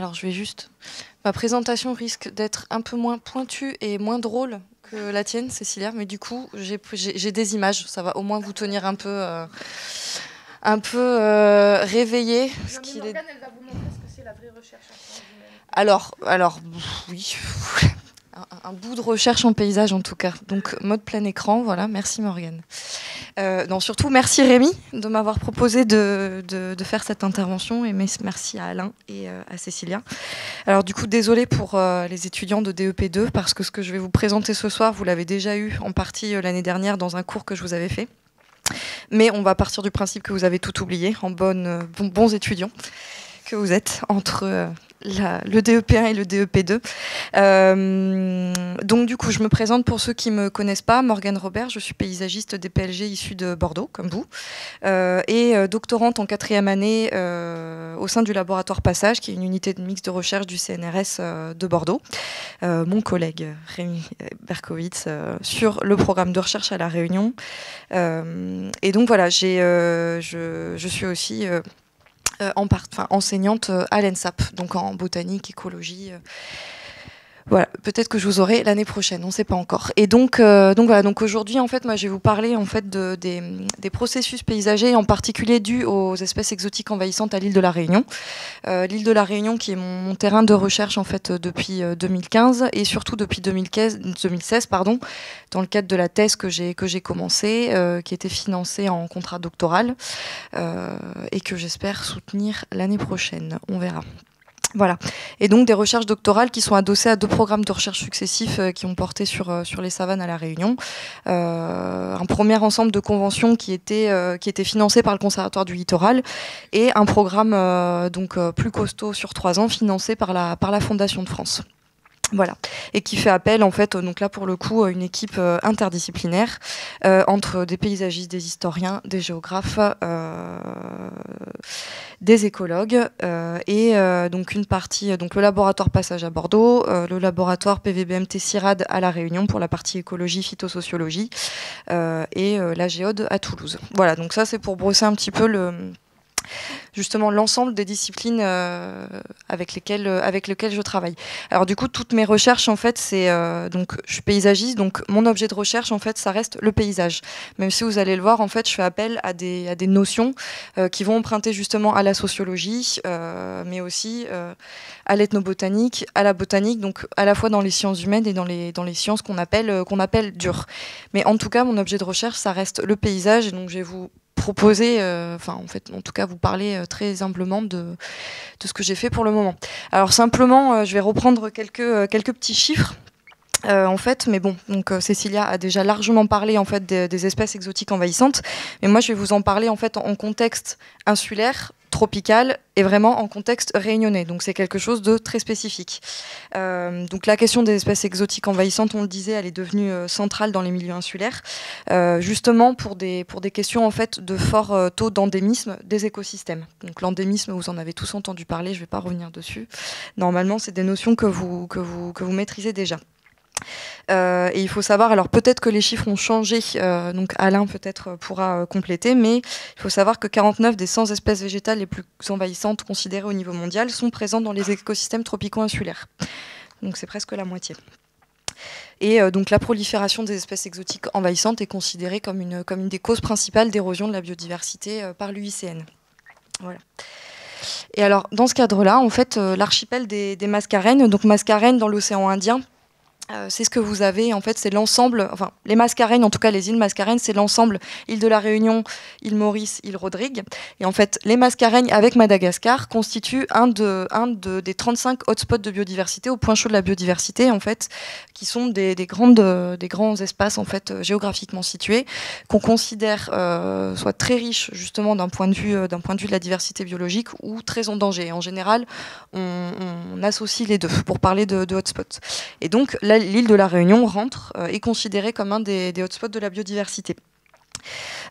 Alors, je vais juste... Ma présentation risque d'être un peu moins pointue et moins drôle que la tienne, Cécilia, mais du coup, j'ai des images. Ça va au moins vous tenir un peu réveillé. Morgane, elle va vous montrer ce que c'est la vraie recherche en sciences humaines. Alors, oui, un bout de recherche en paysage en tout cas. Donc, mode plein écran, voilà. Merci Morgane. Non, surtout, merci Rémi de m'avoir proposé de faire cette intervention, et merci à Alain et à Cécilia. Alors du coup, désolée pour les étudiants de DEP2, parce que ce que je vais vous présenter ce soir, vous l'avez déjà eu en partie l'année dernière dans un cours que je vous avais fait. Mais on va partir du principe que vous avez tout oublié, en bons étudiants que vous êtes, entre le DEP1 et le DEP2. Donc du coup, je me présente pour ceux qui ne me connaissent pas. Morgane Robert, je suis paysagiste DPLG issue de Bordeaux, comme vous, et doctorante en 4e année au sein du laboratoire Passage, qui est une unité de mix de recherche du CNRS de Bordeaux. Mon collègue Rémi Berkowitz sur le programme de recherche à La Réunion. Et donc voilà, je suis aussi... enseignante à l'ENSAP, donc en botanique, écologie. Voilà, peut-être que je vous aurai l'année prochaine, on ne sait pas encore. Et donc voilà, donc aujourd'hui, en fait, moi, je vais vous parler en fait des processus paysagers, en particulier dus aux espèces exotiques envahissantes à l'île de la Réunion. L'île de la Réunion, qui est mon terrain de recherche en fait depuis 2015 et surtout depuis 2016, pardon, dans le cadre de la thèse que j'ai commencée, qui était financée en contrat doctoral et que j'espère soutenir l'année prochaine. On verra. Voilà. Et donc des recherches doctorales qui sont adossées à 2 programmes de recherche successifs qui ont porté sur les savanes à La Réunion. Un premier ensemble de conventions qui était financé par le Conservatoire du Littoral, et un programme plus costaud sur 3 ans financé par la Fondation de France. Voilà, et qui fait appel en fait, donc là pour le coup, à une équipe interdisciplinaire entre des paysagistes, des historiens, des géographes, des écologues et donc une partie, donc le laboratoire Passage à Bordeaux, le laboratoire PVBMT CIRAD à La Réunion pour la partie écologie, phytosociologie et la Géode à Toulouse. Voilà, donc ça c'est pour brosser un petit peu justement l'ensemble des disciplines avec lesquelles je travaille. Alors du coup, toutes mes recherches, en fait, c'est donc je suis paysagiste, donc mon objet de recherche, en fait, ça reste le paysage. Même si vous allez le voir, en fait, je fais appel à des notions qui vont emprunter justement à la sociologie, mais aussi à l'ethnobotanique, à la botanique, donc à la fois dans les sciences humaines et dans les sciences qu'on appelle dures. Mais en tout cas, mon objet de recherche, ça reste le paysage, et donc je vais vous proposer, en tout cas vous parler très humblement de ce que j'ai fait pour le moment. Alors simplement, je vais reprendre quelques petits chiffres. En fait, mais bon, donc Cécilia a déjà largement parlé en fait des espèces exotiques envahissantes, mais moi je vais vous en parler en fait en contexte insulaire, tropical et vraiment en contexte réunionnais. Donc c'est quelque chose de très spécifique. Donc la question des espèces exotiques envahissantes, on le disait, elle est devenue centrale dans les milieux insulaires, justement pour des questions en fait de fort taux d'endémisme des écosystèmes. Donc l'endémisme, vous en avez tous entendu parler, je ne vais pas revenir dessus. Normalement, c'est des notions que vous maîtrisez déjà. Et il faut savoir, alors peut-être que les chiffres ont changé, donc Alain peut-être pourra compléter, mais il faut savoir que 49 des 100 espèces végétales les plus envahissantes considérées au niveau mondial sont présentes dans les écosystèmes tropicaux insulaires. Donc c'est presque la moitié. Et donc la prolifération des espèces exotiques envahissantes est considérée comme une des causes principales d'érosion de la biodiversité par l'UICN. Voilà. Et alors dans ce cadre-là, en fait, l'archipel des Mascareignes, donc Mascareignes dans l'océan Indien, c'est ce que vous avez, en fait, c'est l'ensemble, enfin, les Mascareignes, en tout cas les îles Mascareignes, c'est l'ensemble, île de la Réunion, île Maurice, île Rodrigue. Et en fait, les Mascareignes avec Madagascar constituent des 35 hotspots de biodiversité, au point chaud de la biodiversité, en fait, qui sont des grands espaces, en fait, géographiquement situés, qu'on considère soit très riches, justement, d'un point de vue de la diversité biologique, ou très en danger. En général, on associe les deux pour parler de hotspots. Et donc, l'île de la Réunion est considérée comme un des hotspots de la biodiversité.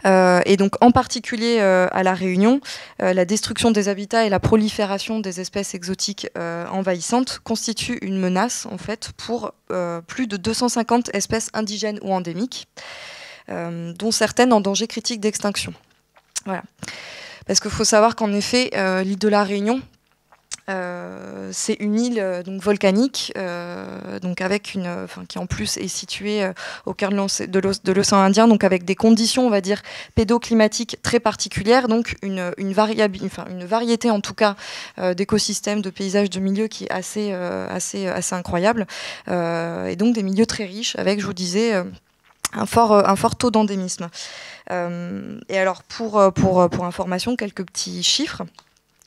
Et donc en particulier à La Réunion, la destruction des habitats et la prolifération des espèces exotiques envahissantes constituent une menace en fait pour plus de 250 espèces indigènes ou endémiques, dont certaines en danger critique d'extinction. Voilà. Parce qu'il faut savoir qu'en effet, l'île de la Réunion, C'est une île donc volcanique, donc avec qui en plus est située au cœur de l'océan Indien, donc avec des conditions, on va dire, pédoclimatiques très particulières, donc une variété en tout cas d'écosystèmes, de paysages, de milieux qui est assez incroyable, et donc des milieux très riches avec, je vous disais, un fort taux d'endémisme. Et alors pour information, quelques petits chiffres.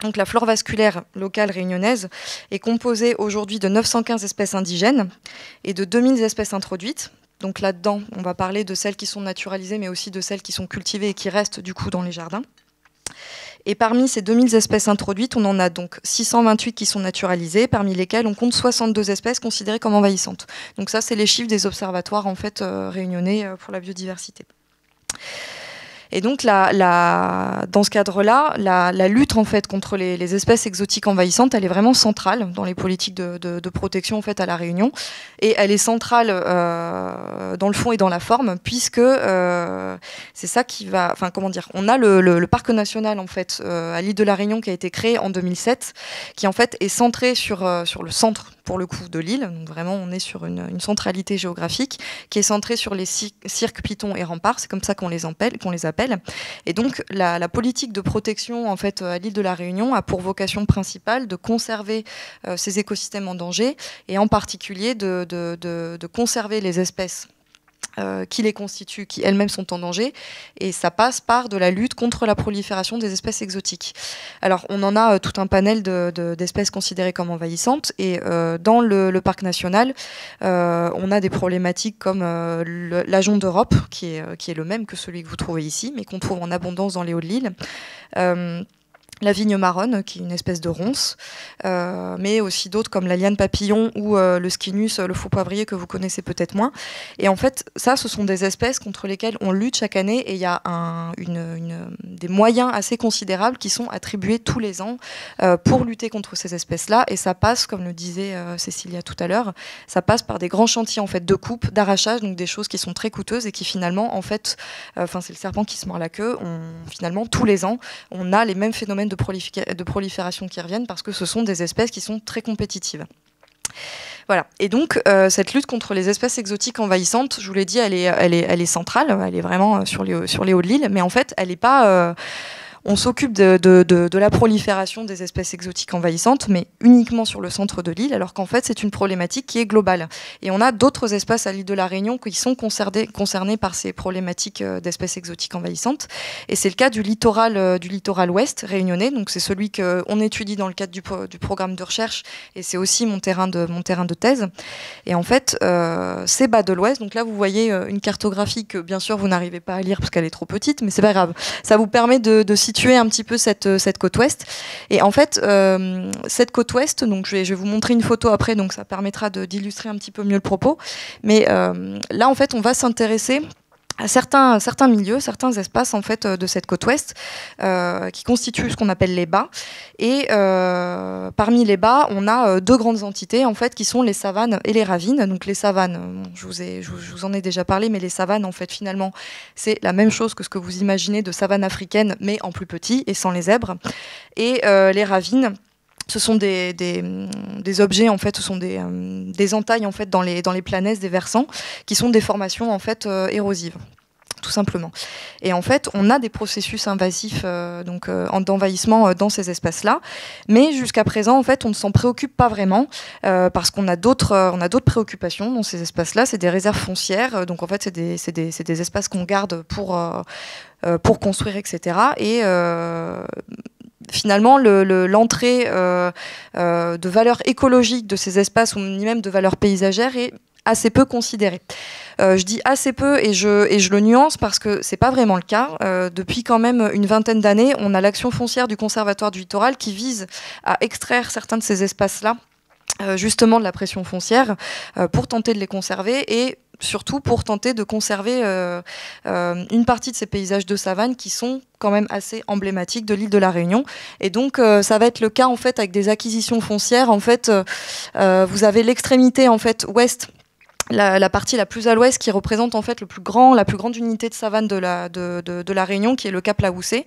Donc la flore vasculaire locale réunionnaise est composée aujourd'hui de 915 espèces indigènes et de 2000 espèces introduites. Donc là-dedans, on va parler de celles qui sont naturalisées, mais aussi de celles qui sont cultivées et qui restent du coup dans les jardins. Et parmi ces 2000 espèces introduites, on en a donc 628 qui sont naturalisées, parmi lesquelles on compte 62 espèces considérées comme envahissantes. Donc ça, c'est les chiffres des observatoires en fait réunionnais pour la biodiversité. Et donc, dans ce cadre-là, la lutte en fait contre les espèces exotiques envahissantes, elle est vraiment centrale dans les politiques de protection en fait à la Réunion, et elle est centrale dans le fond et dans la forme, puisque c'est ça qui va, enfin comment dire, on a le parc national en fait à l'île de la Réunion qui a été créé en 2007, qui en fait est centré sur le centre pour le coup de l'île. Donc vraiment, on est sur une centralité géographique qui est centrée sur les cirques, pitons et remparts. C'est comme ça qu'on les appelle. Et donc, la politique de protection en fait à l'île de la Réunion a pour vocation principale de conserver ces écosystèmes en danger et en particulier de conserver les espèces qui les constituent, qui elles-mêmes sont en danger, et ça passe par de la lutte contre la prolifération des espèces exotiques. Alors, on en a tout un panel d'espèces considérées comme envahissantes, et dans le parc national, on a des problématiques comme l'ajonc d'Europe, qui est le même que celui que vous trouvez ici, mais qu'on trouve en abondance dans les hauts de l'île. La vigne marronne, qui est une espèce de ronce, mais aussi d'autres comme la liane papillon ou le scinus, le faux poivrier que vous connaissez peut-être moins. Et en fait, ça, ce sont des espèces contre lesquelles on lutte chaque année, et il y a des moyens assez considérables qui sont attribués tous les ans pour lutter contre ces espèces-là. Et ça passe, comme le disait Cécilia tout à l'heure, ça passe par des grands chantiers en fait de coupe, d'arrachage, donc des choses qui sont très coûteuses et qui finalement, en fait, c'est le serpent qui se mord la queue. Finalement, tous les ans, on a les mêmes phénomènes de prolifération qui reviennent parce que ce sont des espèces qui sont très compétitives. Voilà. Et donc, cette lutte contre les espèces exotiques envahissantes, je vous l'ai dit, elle est centrale, elle est vraiment sur les hauts de l'île, mais en fait, elle n'est pas... on s'occupe de la prolifération des espèces exotiques envahissantes, mais uniquement sur le centre de l'île, alors qu'en fait, c'est une problématique qui est globale. Et on a d'autres espaces à l'île de la Réunion qui sont concernés par ces problématiques d'espèces exotiques envahissantes. Et c'est le cas du littoral ouest réunionnais. Donc, c'est celui qu'on étudie dans le cadre du programme de recherche, et c'est aussi mon terrain de thèse. Et en fait, ces bas de l'ouest, donc là, vous voyez une cartographie que, bien sûr, vous n'arrivez pas à lire parce qu'elle est trop petite, mais c'est pas grave. Ça vous permet de situer un petit peu cette côte ouest. Et en fait, cette côte ouest, donc je vais vous montrer une photo après, donc ça permettra d'illustrer un petit peu mieux le propos. Mais là, en fait, on va s'intéresser à certains milieux, certains espaces en fait de cette côte ouest qui constituent ce qu'on appelle les bas. Et parmi les bas, on a deux grandes entités en fait qui sont les savanes et les ravines. Donc les savanes, je vous en ai déjà parlé, mais les savanes en fait finalement c'est la même chose que ce que vous imaginez de savane africaine, mais en plus petit et sans les zèbres. Et les ravines, ce sont des objets en fait, ce sont des entailles en fait dans les planèzes des versants qui sont des formations en fait érosives, tout simplement. Et en fait, on a des processus invasifs d'envahissement dans ces espaces-là, mais jusqu'à présent en fait, on ne s'en préoccupe pas vraiment parce qu'on a d'autres préoccupations dans ces espaces-là. C'est des réserves foncières, donc en fait, c'est des espaces qu'on garde pour construire, etc. Et finalement, l'entrée de valeur écologique de ces espaces, ou ni même de valeur paysagère, est assez peu considérée. Je dis assez peu et je le nuance parce que c'est pas vraiment le cas. Depuis quand même une vingtaine d'années, on a l'action foncière du Conservatoire du littoral qui vise à extraire certains de ces espaces-là justement de la pression foncière pour tenter de les conserver et surtout pour tenter de conserver une partie de ces paysages de savane qui sont quand même assez emblématiques de l'île de la Réunion. Et donc ça va être le cas en fait avec des acquisitions foncières. En fait, vous avez l'extrémité en fait ouest la partie la plus à l'ouest qui représente en fait la plus grande unité de savane de la Réunion, qui est le Cap Laoussé,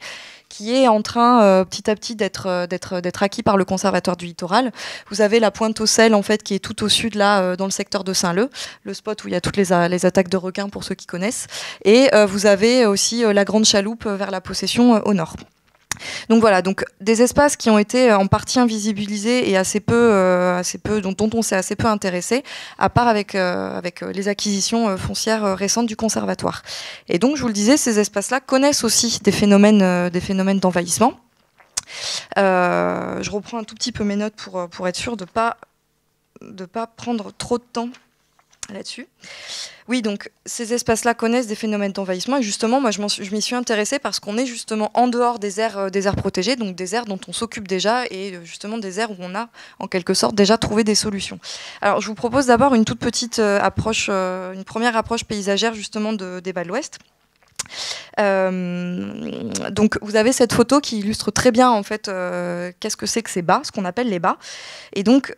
qui est en train petit à petit d'être acquis par le Conservatoire du littoral. Vous avez la Pointe aux Sels en fait qui est tout au sud là dans le secteur de Saint-Leu, le spot où il y a toutes les attaques de requins pour ceux qui connaissent. Et vous avez aussi la Grande Chaloupe vers la Possession au nord. Donc voilà, donc des espaces qui ont été en partie invisibilisés et assez peu dont on s'est assez peu intéressé, à part avec les acquisitions foncières récentes du conservatoire. Et donc je vous le disais, ces espaces-là connaissent aussi des phénomènes d'envahissement. Je reprends un tout petit peu mes notes pour être sûr de pas prendre trop de temps là-dessus. Oui, donc ces espaces-là connaissent des phénomènes d'envahissement et justement, moi je m'y suis intéressée parce qu'on est justement en dehors des aires protégées, donc des aires dont on s'occupe déjà et justement des aires où on a en quelque sorte déjà trouvé des solutions. Alors je vous propose d'abord une toute petite approche, une première approche paysagère justement des bas de l'Ouest. Donc vous avez cette photo qui illustre très bien en fait qu'est-ce que c'est que ces bas, ce qu'on appelle les bas. Et donc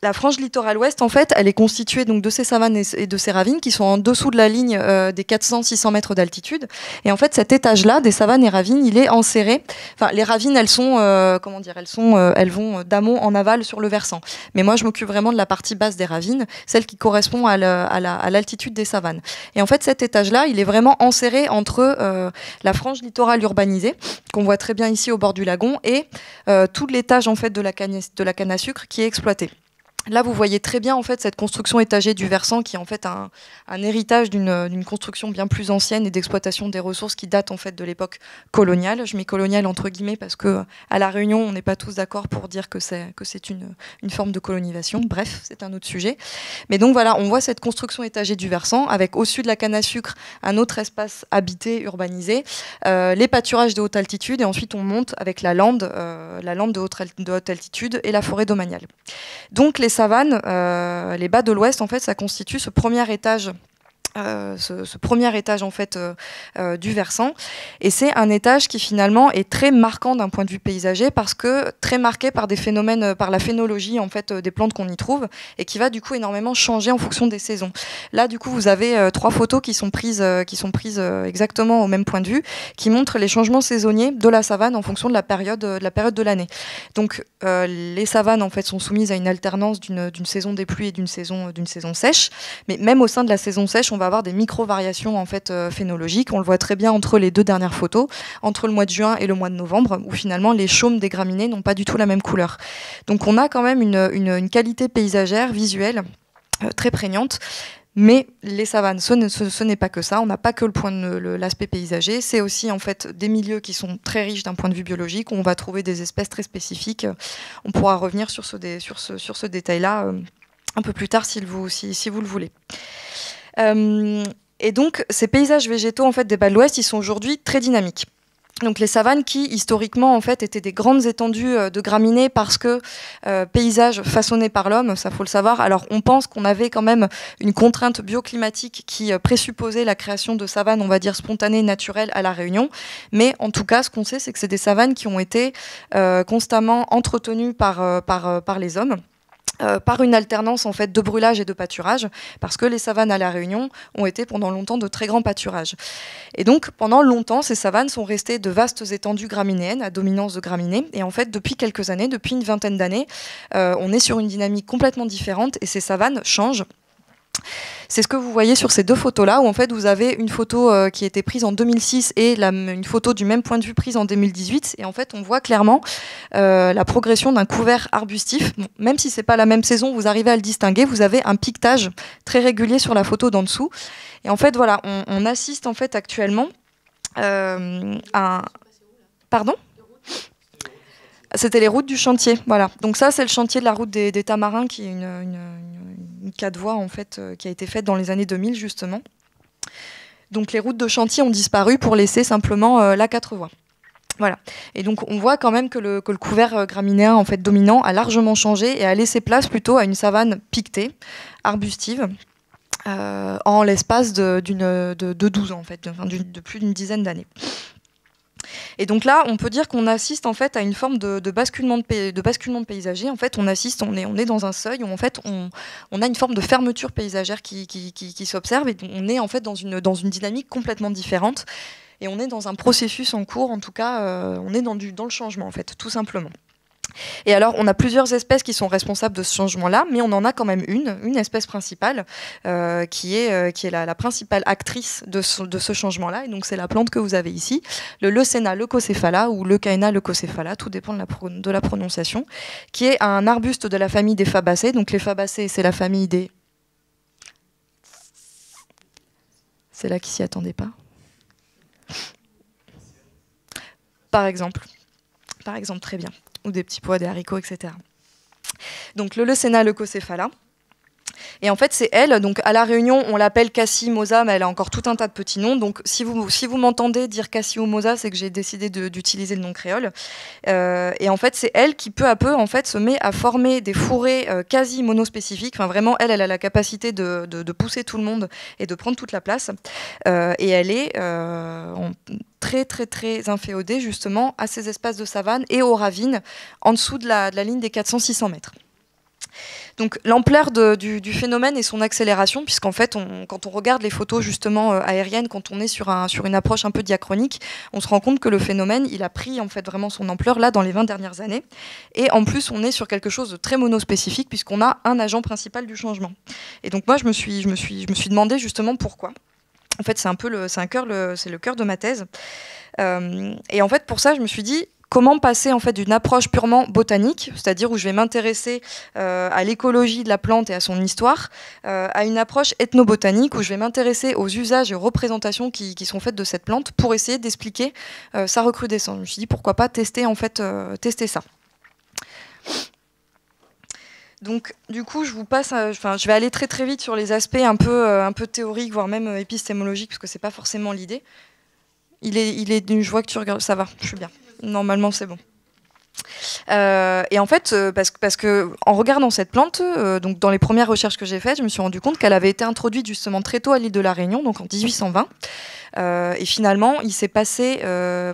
la frange littorale ouest, en fait, elle est constituée donc de ces savanes et de ces ravines qui sont en dessous de la ligne des 400-600 mètres d'altitude. Et en fait, cet étage-là, des savanes et ravines, il est enserré. Enfin, les ravines, elles sont, elles vont d'amont en aval sur le versant. Mais moi, je m'occupe vraiment de la partie basse des ravines, celle qui correspond à l'altitude des savanes. Et en fait, cet étage-là, il est vraiment enserré entre la frange littorale urbanisée, qu'on voit très bien ici au bord du lagon, et tout l'étage en fait de la canne à sucre qui est exploité. Là, vous voyez très bien en fait cette construction étagée du versant qui est en fait un héritage d'une construction bien plus ancienne et d'exploitation des ressources qui date en fait de l'époque coloniale. Je mets coloniale entre guillemets parce que à La Réunion, on n'est pas tous d'accord pour dire que c'est une forme de colonisation. Bref, c'est un autre sujet. Mais donc voilà, on voit cette construction étagée du versant avec au sud de la canne à sucre un autre espace habité, urbanisé, les pâturages de haute altitude et ensuite on monte avec la lande de haute altitude et la forêt domaniale. Donc les savanes, les bas de l'Ouest, en fait, ça constitue ce premier étage. Ce premier étage en fait du versant, et c'est un étage qui finalement est très marquant d'un point de vue paysager parce que très marqué par des phénomènes, par la phénologie en fait des plantes qu'on y trouve et qui va du coup énormément changer en fonction des saisons. Là du coup vous avez trois photos qui sont prises exactement au même point de vue, qui montrent les changements saisonniers de la savane en fonction de la période de l'année. Donc les savanes en fait sont soumises à une alternance d'une saison des pluies et d'une saison sèche, mais même au sein de la saison sèche on va avoir des micro-variations en fait phénologiques. On le voit très bien entre les deux dernières photos, entre le mois de juin et le mois de novembre, où finalement les chaumes des graminées n'ont pas du tout la même couleur. Donc on a quand même une qualité paysagère, visuelle, très prégnante. Mais les savanes, ce n'est pas que ça. On n'a pas que l'aspect paysager. C'est aussi en fait des milieux qui sont très riches d'un point de vue biologique, où on va trouver des espèces très spécifiques. On pourra revenir sur ce détail-là un peu plus tard si vous le voulez. Et donc, ces paysages végétaux en fait, des bas de l'Ouest, ils sont aujourd'hui très dynamiques. Donc les savanes qui, historiquement, en fait, étaient des grandes étendues de graminées parce que paysages façonnés par l'homme, ça faut le savoir. Alors on pense qu'on avait quand même une contrainte bioclimatique qui présupposait la création de savanes, on va dire, spontanées, naturelles à La Réunion. Mais en tout cas, ce qu'on sait, c'est que c'est des savanes qui ont été constamment entretenues par les hommes. Par une alternance en fait de brûlage et de pâturage, parce que les savanes à La Réunion ont été pendant longtemps de très grands pâturages. Et donc pendant longtemps, ces savanes sont restées de vastes étendues graminéennes à dominance de graminées. Et en fait, depuis quelques années, depuis une vingtaine d'années, on est sur une dynamique complètement différente et ces savanes changent. C'est ce que vous voyez sur ces deux photos-là, où en fait vous avez une photo qui a été prise en 2006 et une photo du même point de vue prise en 2018. Et en fait, on voit clairement la progression d'un couvert arbustif. Bon, même si c'est pas la même saison, vous arrivez à le distinguer. Vous avez un piquetage très régulier sur la photo d'en dessous. Et en fait, voilà, on assiste en fait actuellement à un... Pardon ? C'était les routes du chantier, voilà. Donc ça, c'est le chantier de la route des Tamarins, qui est une 4 voies en fait, qui a été faite dans les années 2000 justement. Donc les routes de chantier ont disparu pour laisser simplement la 4 voies. Voilà. Et donc on voit quand même que le couvert graminéen en fait dominant a largement changé et a laissé place plutôt à une savane piquetée, arbustive, en l'espace de 12 ans en fait, de plus d'une dizaine d'années. Et donc là, on peut dire qu'on assiste en fait à une forme de basculement de paysager. En fait, on est dans un seuil où en fait on a une forme de fermeture paysagère qui s'observe, et on est en fait dans une dynamique complètement différente. Et on est dans un processus en cours, en tout cas, on est dans le changement en fait, tout simplement. Et alors, on a plusieurs espèces qui sont responsables de ce changement-là, mais on en a quand même une espèce principale, qui est la principale actrice de ce changement-là. Et donc, c'est la plante que vous avez ici, le Leucaena leucocephala ou Leucaena leucocephala, tout dépend de la prononciation, qui est un arbuste de la famille des Fabacées. Donc, les Fabacées, c'est la famille des... C'est là qui s'y attendait pas. Par exemple, très bien. Ou des petits pois, des haricots, etc. Donc le Leucaena leucocephala. Et en fait, c'est elle. Donc à La Réunion, on l'appelle Cassie Mosa, mais elle a encore tout un tas de petits noms. Donc si vous m'entendez dire Cassie ou Mosa, c'est que j'ai décidé d'utiliser le nom créole. Et en fait, c'est elle qui peu à peu en fait se met à former des fourrés quasi monospécifiques. Enfin vraiment, elle a la capacité de pousser tout le monde et de prendre toute la place. Et elle est très inféodée justement à ces espaces de savane et aux ravines en dessous de la ligne des 400-600 mètres. Donc l'ampleur du phénomène et son accélération, puisqu'en fait, quand on regarde les photos justement aériennes, quand on est sur une approche un peu diachronique, on se rend compte que le phénomène, il a pris en fait vraiment son ampleur là dans les 20 dernières années. Et en plus, on est sur quelque chose de très monospécifique, puisqu'on a un agent principal du changement. Et donc moi, je me suis demandé justement pourquoi. En fait, c'est le cœur de ma thèse. Et en fait, pour ça, je me suis dit, comment passer en fait d'une approche purement botanique, c'est-à-dire où je vais m'intéresser à l'écologie de la plante et à son histoire, à une approche ethnobotanique où je vais m'intéresser aux usages et aux représentations qui sont faites de cette plante pour essayer d'expliquer sa recrudescence. Je me suis dit, pourquoi pas tester ça. Donc, du coup, je vais aller très vite sur les aspects un peu théoriques, voire même épistémologiques, parce que c'est pas forcément l'idée. Je vois que tu regardes, ça va, je suis bien. Normalement, c'est bon. Et en fait, parce que en regardant cette plante, donc dans les premières recherches que j'ai faites, je me suis rendu compte qu'elle avait été introduite justement très tôt à l'île de la Réunion, donc en 1820. Et finalement, il s'est passé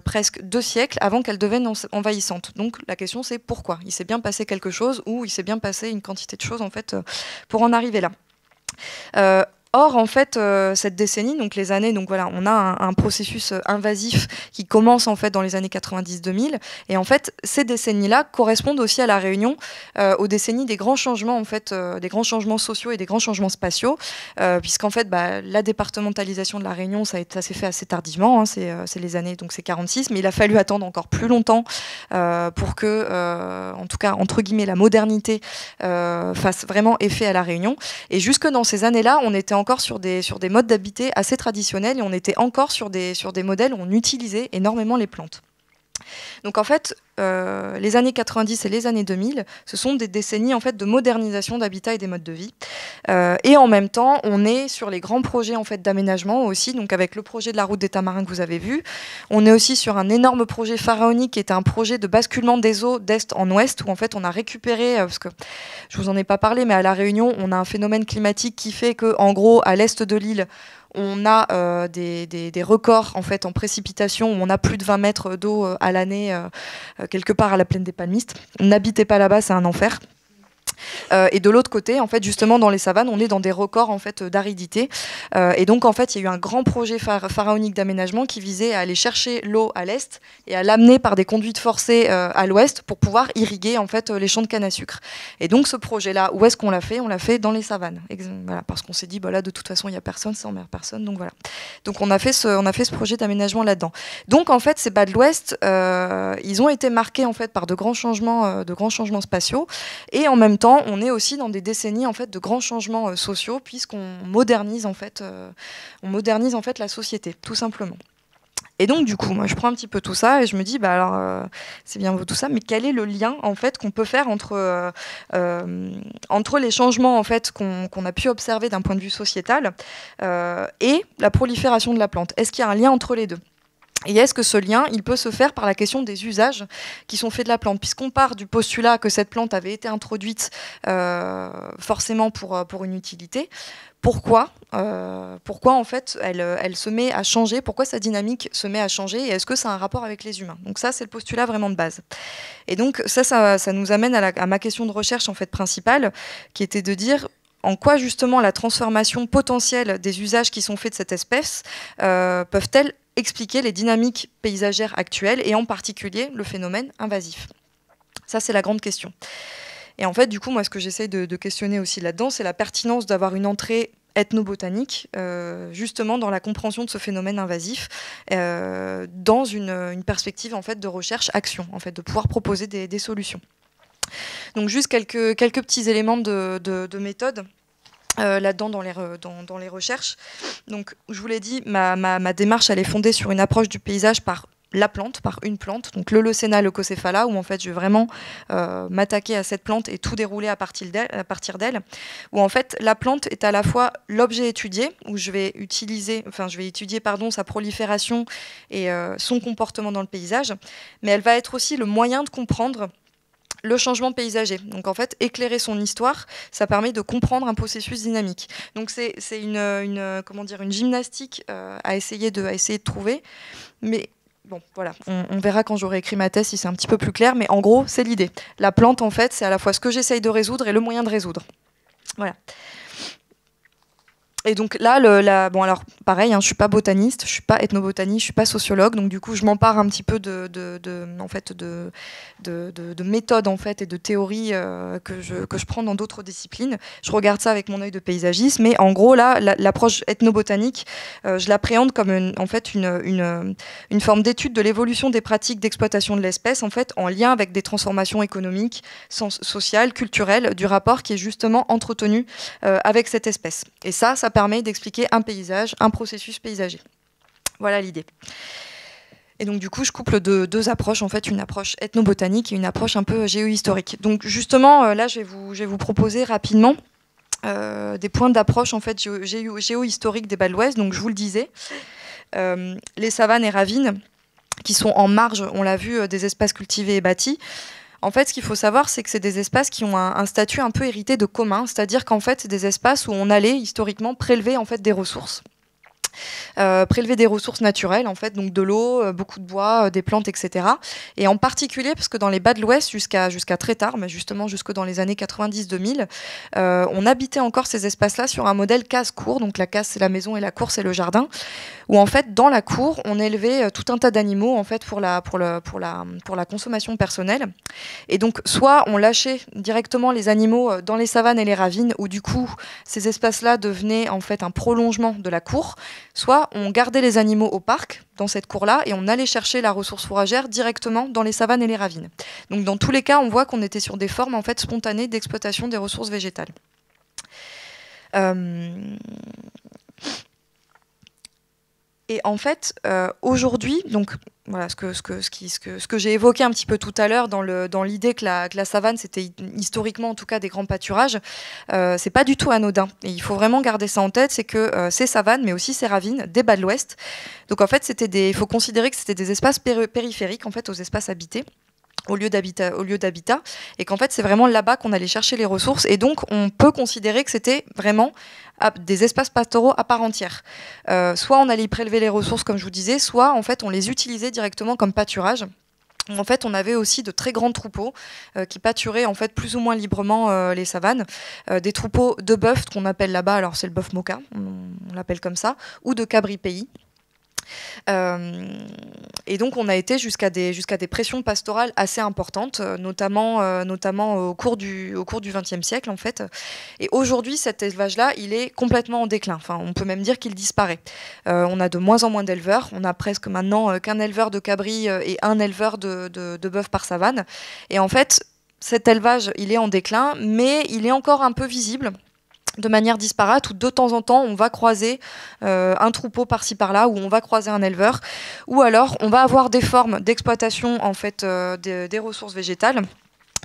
presque 2 siècles avant qu'elle devienne envahissante. Donc la question, c'est pourquoi ? Il s'est bien passé quelque chose, ou il s'est bien passé une quantité de choses en fait pour en arriver là. Or, en fait, cette décennie, donc les années, donc voilà, on a un processus invasif qui commence en fait dans les années 90-2000, et en fait, ces décennies-là correspondent aussi à La Réunion, aux décennies des grands changements en fait, des grands changements sociaux et des grands changements spatiaux, puisqu'en fait, la départementalisation de La Réunion, ça s'est fait assez tardivement, hein, c'est les années, donc c'est 46, mais il a fallu attendre encore plus longtemps pour que, en tout cas entre guillemets, la modernité fasse vraiment effet à La Réunion. Et jusque dans ces années-là, on était encore sur des modes d'habiter assez traditionnels, et on était encore sur des modèles où on utilisait énormément les plantes. Donc en fait, les années 90 et les années 2000, ce sont des décennies en fait de modernisation d'habitat et des modes de vie. Et en même temps, on est sur les grands projets en fait d'aménagement aussi, donc avec le projet de la route des Tamarins que vous avez vu. On est aussi sur un énorme projet pharaonique qui est un projet de basculement des eaux d'est en ouest, où en fait on a récupéré, parce que je vous en ai pas parlé, mais à La Réunion, on a un phénomène climatique qui fait que, en gros, à l'est de l'île, on a des records en fait en précipitation, où on a plus de 20 mètres d'eau à l'année, quelque part à la plaine des Palmistes. N'habitez pas là-bas, c'est un enfer. Et de l'autre côté, en fait, justement, dans les savanes, on est dans des records en fait d'aridité. Et donc, en fait, il y a eu un grand projet pharaonique d'aménagement qui visait à aller chercher l'eau à l'est et à l'amener par des conduites forcées à l'ouest pour pouvoir irriguer en fait les champs de canne à sucre. Et donc, ce projet-là, où est-ce qu'on l'a fait ? On l'a fait dans les savanes. Voilà, parce qu'on s'est dit, bah là, de toute façon, il n'y a personne, ça emmerde personne. Donc voilà. Donc, on a fait ce projet d'aménagement là-dedans. Donc, en fait, ces bas de l'Ouest, ils ont été marqués en fait par de grands changements spatiaux. Et en même temps, on est aussi dans des décennies en fait de grands changements sociaux, puisqu'on modernise en fait, la société, tout simplement. Et donc du coup, moi, je prends un petit peu tout ça et je me dis, bah alors, c'est bien tout ça, mais quel est le lien en fait qu'on peut faire entre les changements en fait qu'on a pu observer d'un point de vue sociétal et la prolifération de la plante ? Est-ce qu'il y a un lien entre les deux ? Et est-ce que ce lien, il peut se faire par la question des usages qui sont faits de la plante ? Puisqu'on part du postulat que cette plante avait été introduite forcément pour une utilité, pourquoi pourquoi en fait elle se met à changer, pourquoi sa dynamique se met à changer, et est-ce que ça a un rapport avec les humains. Donc ça, c'est le postulat vraiment de base. Et donc ça nous amène à ma question de recherche en fait principale, qui était de dire en quoi justement la transformation potentielle des usages qui sont faits de cette espèce peuvent-elles expliquer les dynamiques paysagères actuelles, et en particulier le phénomène invasif. Ça, c'est la grande question. Et en fait, du coup, moi, ce que j'essaye de questionner aussi là-dedans, c'est la pertinence d'avoir une entrée ethnobotanique, justement dans la compréhension de ce phénomène invasif, dans une perspective en fait de recherche-action, en fait, de pouvoir proposer des solutions. Donc juste quelques petits éléments de méthode là-dedans dans les recherches. Donc je vous l'ai dit, ma démarche elle est fondée sur une approche du paysage par la plante, par une plante, donc le Leucaena leucocephala, où en fait je vais vraiment m'attaquer à cette plante et tout dérouler à partir d'elle, où en fait la plante est à la fois l'objet étudié, où je vais étudier sa prolifération et son comportement dans le paysage, mais elle va être aussi le moyen de comprendre le changement paysager. Donc en fait, éclairer son histoire, ça permet de comprendre un processus dynamique. Donc c'est une gymnastique à essayer de trouver, mais bon, voilà, on verra quand j'aurai écrit ma thèse si c'est un petit peu plus clair, mais en gros, c'est l'idée. La plante, en fait, c'est à la fois ce que j'essaye de résoudre et le moyen de résoudre. Voilà. Et donc là, bon alors pareil, hein, je suis pas botaniste, je suis pas ethnobotaniste, je suis pas sociologue, donc du coup je m'empare un petit peu de méthodes en fait et de théories que je prends dans d'autres disciplines. Je regarde ça avec mon œil de paysagiste, mais en gros là, l'approche ethnobotanique, je l'appréhende comme une forme d'étude de l'évolution des pratiques d'exploitation de l'espèce en fait en lien avec des transformations économiques, sociales, culturelles du rapport qui est justement entretenu avec cette espèce. Et ça permet d'expliquer un paysage, un processus paysager. Voilà l'idée. Et donc du coup, je couple deux approches, en fait, une approche ethnobotanique et une approche un peu géohistorique. Donc justement, là, je vais vous proposer rapidement des points d'approche en fait géohistoriques des bas de l'Ouest. Donc je vous le disais, les savanes et ravines qui sont en marge, on l'a vu, des espaces cultivés et bâtis. En fait, ce qu'il faut savoir, c'est que c'est des espaces qui ont un statut un peu hérité de commun, c'est-à-dire qu'en fait, c'est des espaces où on allait historiquement prélever en fait des ressources. Prélever des ressources naturelles, en fait, donc de l'eau, beaucoup de bois, des plantes, etc. Et en particulier, parce que dans les bas de l'Ouest, jusqu'à très tard, mais justement jusque dans les années 90-2000, on habitait encore ces espaces-là sur un modèle case-cour. Donc la case, c'est la maison et la cour, c'est le jardin. Où en fait, dans la cour, on élevait tout un tas d'animaux en fait pour la consommation personnelle. Et donc, soit on lâchait directement les animaux dans les savanes et les ravines, où du coup, ces espaces-là devenaient en fait un prolongement de la cour. Soit on gardait les animaux au parc, dans cette cour-là, et on allait chercher la ressource fourragère directement dans les savanes et les ravines. Donc dans tous les cas, on voit qu'on était sur des formes en fait spontanées d'exploitation des ressources végétales. Et en fait, aujourd'hui, donc voilà ce que j'ai évoqué un petit peu tout à l'heure dans l'idée que la savane, c'était historiquement en tout cas des grands pâturages, c'est pas du tout anodin. Et il faut vraiment garder ça en tête, c'est que ces savanes, mais aussi ces ravines, des bas de l'Ouest, donc en fait, il faut considérer que c'était des espaces périphériques en fait aux espaces habités. Au lieu d'habitat, et qu'en fait c'est vraiment là-bas qu'on allait chercher les ressources, et donc on peut considérer que c'était vraiment des espaces pastoraux à part entière. Soit on allait y prélever les ressources comme je vous disais, soit en fait on les utilisait directement comme pâturage. En fait, on avait aussi de très grands troupeaux qui pâturaient en fait plus ou moins librement les savanes, des troupeaux de bœufs qu'on appelle là-bas, alors c'est le bœuf moka, on l'appelle comme ça, ou de cabri pays. Et donc on a été jusqu'à des pressions pastorales assez importantes, notamment au cours du XXe siècle en fait. Et aujourd'hui, cet élevage-là, il est complètement en déclin. Enfin, on peut même dire qu'il disparaît. On a de moins en moins d'éleveurs. On a presque maintenant qu'un éleveur de cabri et un éleveur de bœuf par savane. Et en fait, cet élevage, il est en déclin, mais il est encore un peu visible, de manière disparate, où de temps en temps on va croiser un troupeau par-ci par-là, où on va croiser un éleveur, ou alors on va avoir des formes d'exploitation en fait des ressources végétales.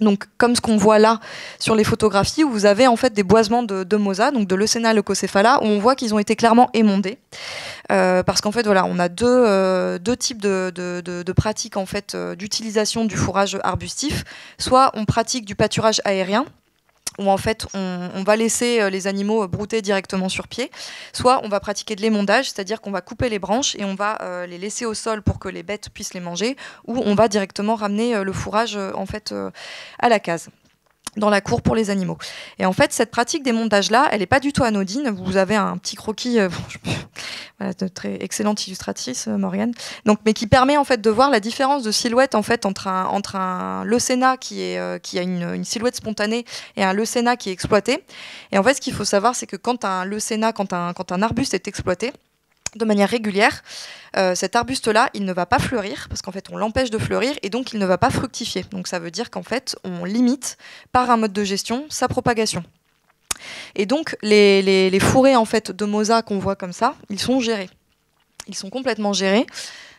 Donc comme ce qu'on voit là sur les photographies, où vous avez en fait des boisements de mosa, donc de Leucaena leucocephala, où on voit qu'ils ont été clairement émondés, parce qu'en fait voilà, on a deux types de pratiques en fait d'utilisation du fourrage arbustif. Soit on pratique du pâturage aérien, où en fait on va laisser les animaux brouter directement sur pied, soit on va pratiquer de l'émondage, c'est-à-dire qu'on va couper les branches et on va les laisser au sol pour que les bêtes puissent les manger, ou on va directement ramener le fourrage en fait à la case, dans la cour pour les animaux. Et en fait, cette pratique des montages-là, elle n'est pas du tout anodine. Vous avez un petit croquis, voilà, de très excellente illustratrice, Morgane, donc, mais qui permet en fait de voir la différence de silhouette en fait entre un leucéna qui a une silhouette spontanée et un leucéna qui est exploité. Et en fait, ce qu'il faut savoir, c'est que quand un leucéna, quand un arbuste est exploité de manière régulière, cet arbuste-là, il ne va pas fleurir, parce qu'en fait, on l'empêche de fleurir, et donc il ne va pas fructifier. Donc ça veut dire qu'en fait, on limite, par un mode de gestion, sa propagation. Et donc, les fourrés en fait, de mimosa qu'on voit comme ça, ils sont gérés. Ils sont complètement gérés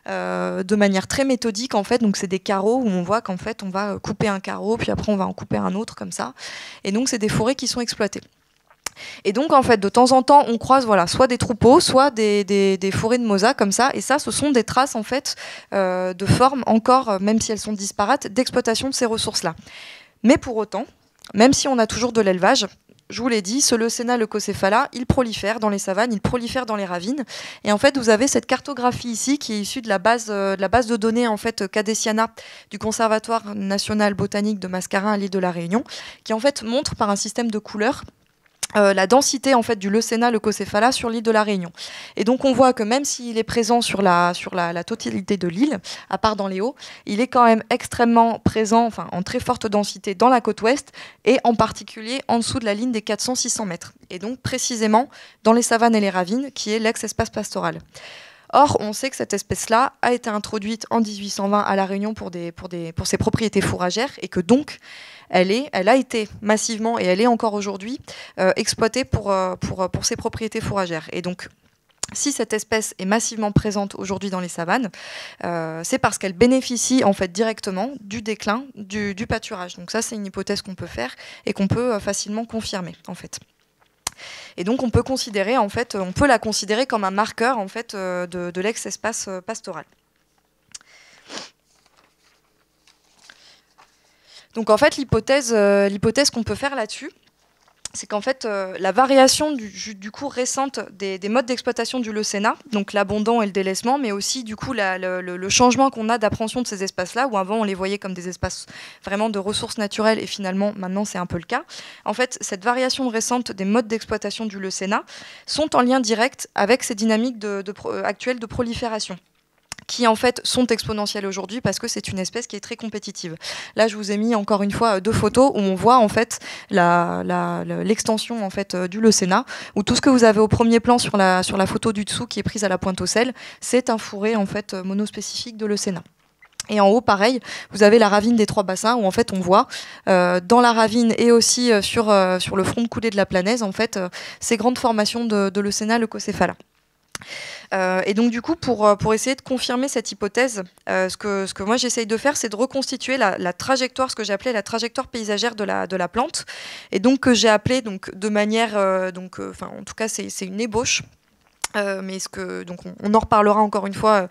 de manière très méthodique, en fait. Donc c'est des carreaux où on voit qu'en fait, on va couper un carreau, puis après, on va en couper un autre, comme ça. Et donc, c'est des fourrés qui sont exploités. Et donc, en fait, de temps en temps, on croise soit des troupeaux, soit des forêts de mimosa comme ça. Et ça, ce sont des traces, en fait, de formes encore, même si elles sont disparates, d'exploitation de ces ressources-là. Mais pour autant, même si on a toujours de l'élevage, je vous l'ai dit, ce Leucena leucocéphala, il prolifère dans les savanes, il prolifère dans les ravines. Et en fait, vous avez cette cartographie ici qui est issue de la base de données en fait, Cadeciana du Conservatoire national botanique de Mascarin à l'île de la Réunion, qui en fait montre par un système de couleurs la densité en fait du Leucena leucocéphala sur l'île de la Réunion. Et donc on voit que même s'il est présent sur la totalité de l'île, à part dans les hauts, il est quand même extrêmement présent, enfin en très forte densité dans la côte ouest et en particulier en dessous de la ligne des 400-600 mètres. Et donc précisément dans les savanes et les ravines, qui est l'ex-espace pastoral. Or, on sait que cette espèce-là a été introduite en 1820 à La Réunion pour ses propriétés fourragères et que donc elle a été massivement et elle est encore aujourd'hui exploitée pour ses propriétés fourragères. Et donc, si cette espèce est massivement présente aujourd'hui dans les savanes, c'est parce qu'elle bénéficie en fait directement du déclin du pâturage. Donc ça, c'est une hypothèse qu'on peut faire et qu'on peut facilement confirmer en fait. Et donc on peut la considérer comme un marqueur en fait de l'ex-espace pastoral. Donc en fait l'hypothèse qu'on peut faire là-dessus, c'est qu'en fait la variation du coup récente des modes d'exploitation du Leucena, donc l'abondant et le délaissement, mais aussi du coup le changement qu'on a d'appréhension de ces espaces-là, où avant on les voyait comme des espaces vraiment de ressources naturelles, et finalement maintenant c'est un peu le cas. En fait, cette variation récente des modes d'exploitation du Leucena sont en lien direct avec ces dynamiques actuelles de prolifération, qui en fait sont exponentielles aujourd'hui parce que c'est une espèce qui est très compétitive. Là, je vous ai mis encore une fois 2 photos où on voit en fait l'extension en fait du Leucena, où tout ce que vous avez au premier plan sur la photo du dessous qui est prise à la pointe au sel, c'est un fourré en fait monospécifique de Leucena. Et en haut, pareil, vous avez la ravine des 3 bassins où en fait on voit dans la ravine et aussi sur le front de coulée de la Planaise en fait ces grandes formations de Leucena leucocéphala. Et donc du coup, pour essayer de confirmer cette hypothèse, ce que moi j'essaye de faire, c'est de reconstituer la trajectoire, ce que j'ai appelé la trajectoire paysagère de la plante, et donc que j'ai appelé donc de manière, en tout cas c'est une ébauche. Mais donc on en reparlera encore une fois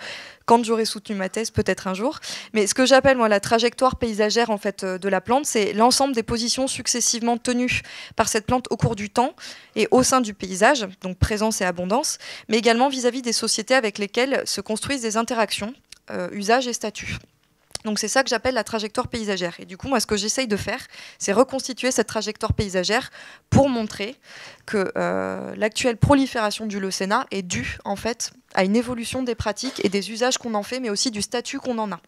quand j'aurai soutenu ma thèse, peut-être un jour. Mais ce que j'appelle moi la trajectoire paysagère en fait de la plante, c'est l'ensemble des positions successivement tenues par cette plante au cours du temps et au sein du paysage, donc présence et abondance, mais également vis-à-vis des sociétés avec lesquelles se construisent des interactions, usages et statuts. Donc c'est ça que j'appelle la trajectoire paysagère. Et du coup, moi, ce que j'essaye de faire, c'est reconstituer cette trajectoire paysagère pour montrer que l'actuelle prolifération du Leucena est due, en fait, à une évolution des pratiques et des usages qu'on en fait, mais aussi du statut qu'on en a.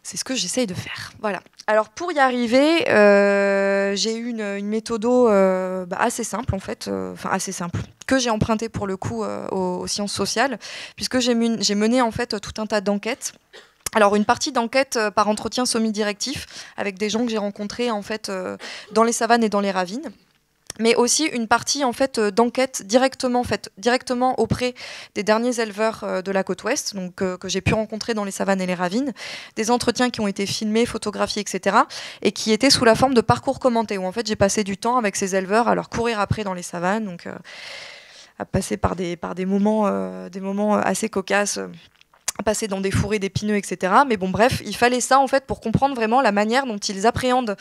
C'est ce que j'essaye de faire. Voilà. Alors pour y arriver, j'ai eu une méthodo assez simple en fait, assez simple, que j'ai empruntée pour le coup aux sciences sociales, puisque j'ai mené en fait tout un tas d'enquêtes. Alors une partie d'enquête par entretien semi-directif avec des gens que j'ai rencontrés en fait dans les savanes et dans les ravines, mais aussi une partie en fait d'enquête directement auprès des derniers éleveurs de la côte ouest, donc que j'ai pu rencontrer dans les savanes et les ravines, des entretiens qui ont été filmés, photographiés, etc., et qui étaient sous la forme de parcours commentés, où en fait j'ai passé du temps avec ces éleveurs à leur courir après dans les savanes, donc à passer par des moments assez cocasses. passer dans des fourrés d'épineux, etc. Mais bon, bref, il fallait ça en fait pour comprendre vraiment la manière dont ils appréhendent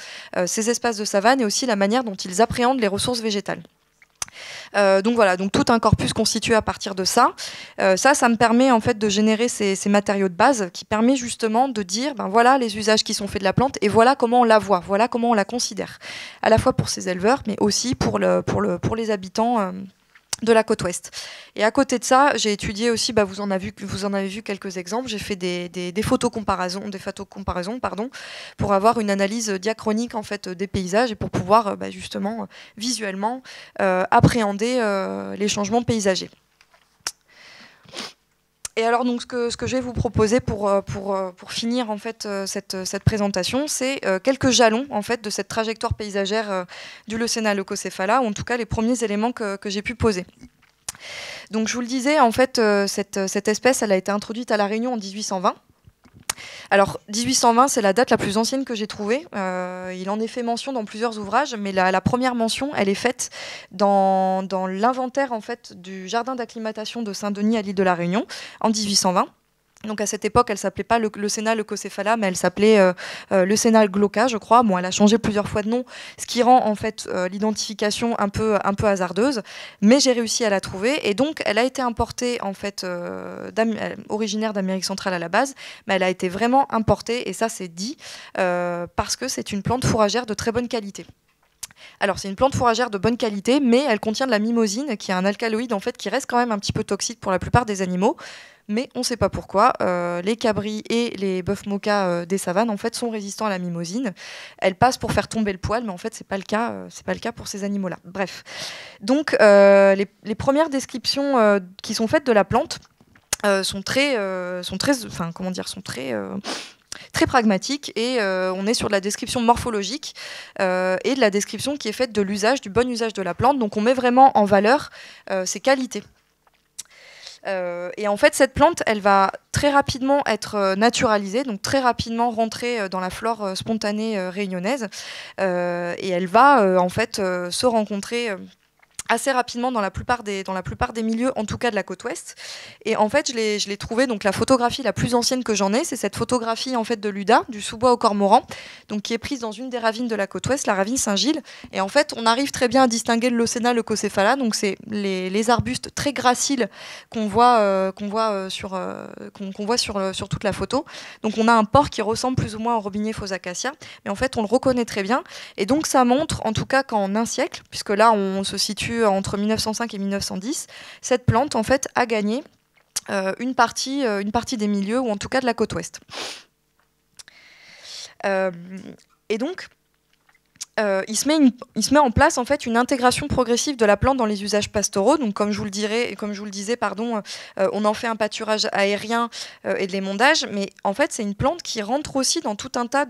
ces espaces de savane et aussi la manière dont ils appréhendent les ressources végétales. Donc voilà, donc tout un corpus constitué à partir de ça. Ça me permet en fait de générer ces matériaux de base qui permet justement de dire, ben voilà les usages qui sont faits de la plante et voilà comment on la voit, voilà comment on la considère, à la fois pour ces éleveurs, mais aussi pour les habitants de la côte ouest. Et à côté de ça, j'ai étudié aussi, vous en avez vu quelques exemples, j'ai fait des photos comparaisons, pour avoir une analyse diachronique en fait des paysages et pour pouvoir justement visuellement appréhender les changements paysagers. Et alors donc ce que je vais vous proposer pour finir en fait cette présentation, c'est quelques jalons en fait de cette trajectoire paysagère du Leucena leucocephala, ou en tout cas les premiers éléments que j'ai pu poser. Donc je vous le disais, en fait cette espèce elle a été introduite à La Réunion en 1820. Alors 1820 c'est la date la plus ancienne que j'ai trouvée. Il en est fait mention dans plusieurs ouvrages, mais la première mention elle est faite dans l'inventaire en fait du jardin d'acclimatation de Saint-Denis à l'île de La Réunion en 1820. Donc à cette époque, elle s'appelait pas le Leucena leucocephala, mais elle s'appelait Leucena glauca, je crois. Bon, elle a changé plusieurs fois de nom, ce qui rend en fait l'identification un peu hasardeuse. Mais j'ai réussi à la trouver, et donc elle a été importée en fait originaire d'Amérique centrale à la base, mais elle a été vraiment importée, et ça c'est dit parce que c'est une plante fourragère de très bonne qualité. Alors c'est une plante fourragère de bonne qualité, mais elle contient de la mimosine, qui est un alcaloïde en fait qui reste quand même un petit peu toxique pour la plupart des animaux. Mais on ne sait pas pourquoi. Les cabris et les bœufs moka des savanes en fait sont résistants à la mimosine. Elles passent pour faire tomber le poil, mais en fait c'est pas le cas pour ces animaux-là. Bref, donc les premières descriptions qui sont faites de la plante sont très pragmatique, et on est sur de la description morphologique et de la description qui est faite de l'usage, du bon usage de la plante. Donc on met vraiment en valeur ses qualités. Et en fait, cette plante, elle va très rapidement être naturalisée, donc très rapidement rentrer dans la flore spontanée réunionnaise, et elle va en fait se rencontrer assez rapidement dans la plupart des milieux, en tout cas de la côte ouest. Et en fait, je l'ai trouvé, donc la photographie la plus ancienne que j'en ai, c'est cette photographie en fait de l'Uda, du sous-bois au cormoran, donc qui est prise dans une des ravines de la côte ouest, la ravine Saint-Gilles. Et en fait, on arrive très bien à distinguer le Leucena leucocephala, donc c'est les arbustes très graciles qu'on voit sur toute la photo. Donc on a un port qui ressemble plus ou moins au robinet Phosacacia, mais en fait on le reconnaît très bien. Et donc ça montre, en tout cas qu'en un siècle, puisque là on se situe entre 1905 et 1910, cette plante en fait a gagné une partie des milieux, ou en tout cas de la côte ouest. Et donc il se met en place en fait une intégration progressive de la plante dans les usages pastoraux. Donc comme je vous le disais, on en fait un pâturage aérien et de l'émondage, mais en fait c'est une plante qui rentre aussi dans tout un tas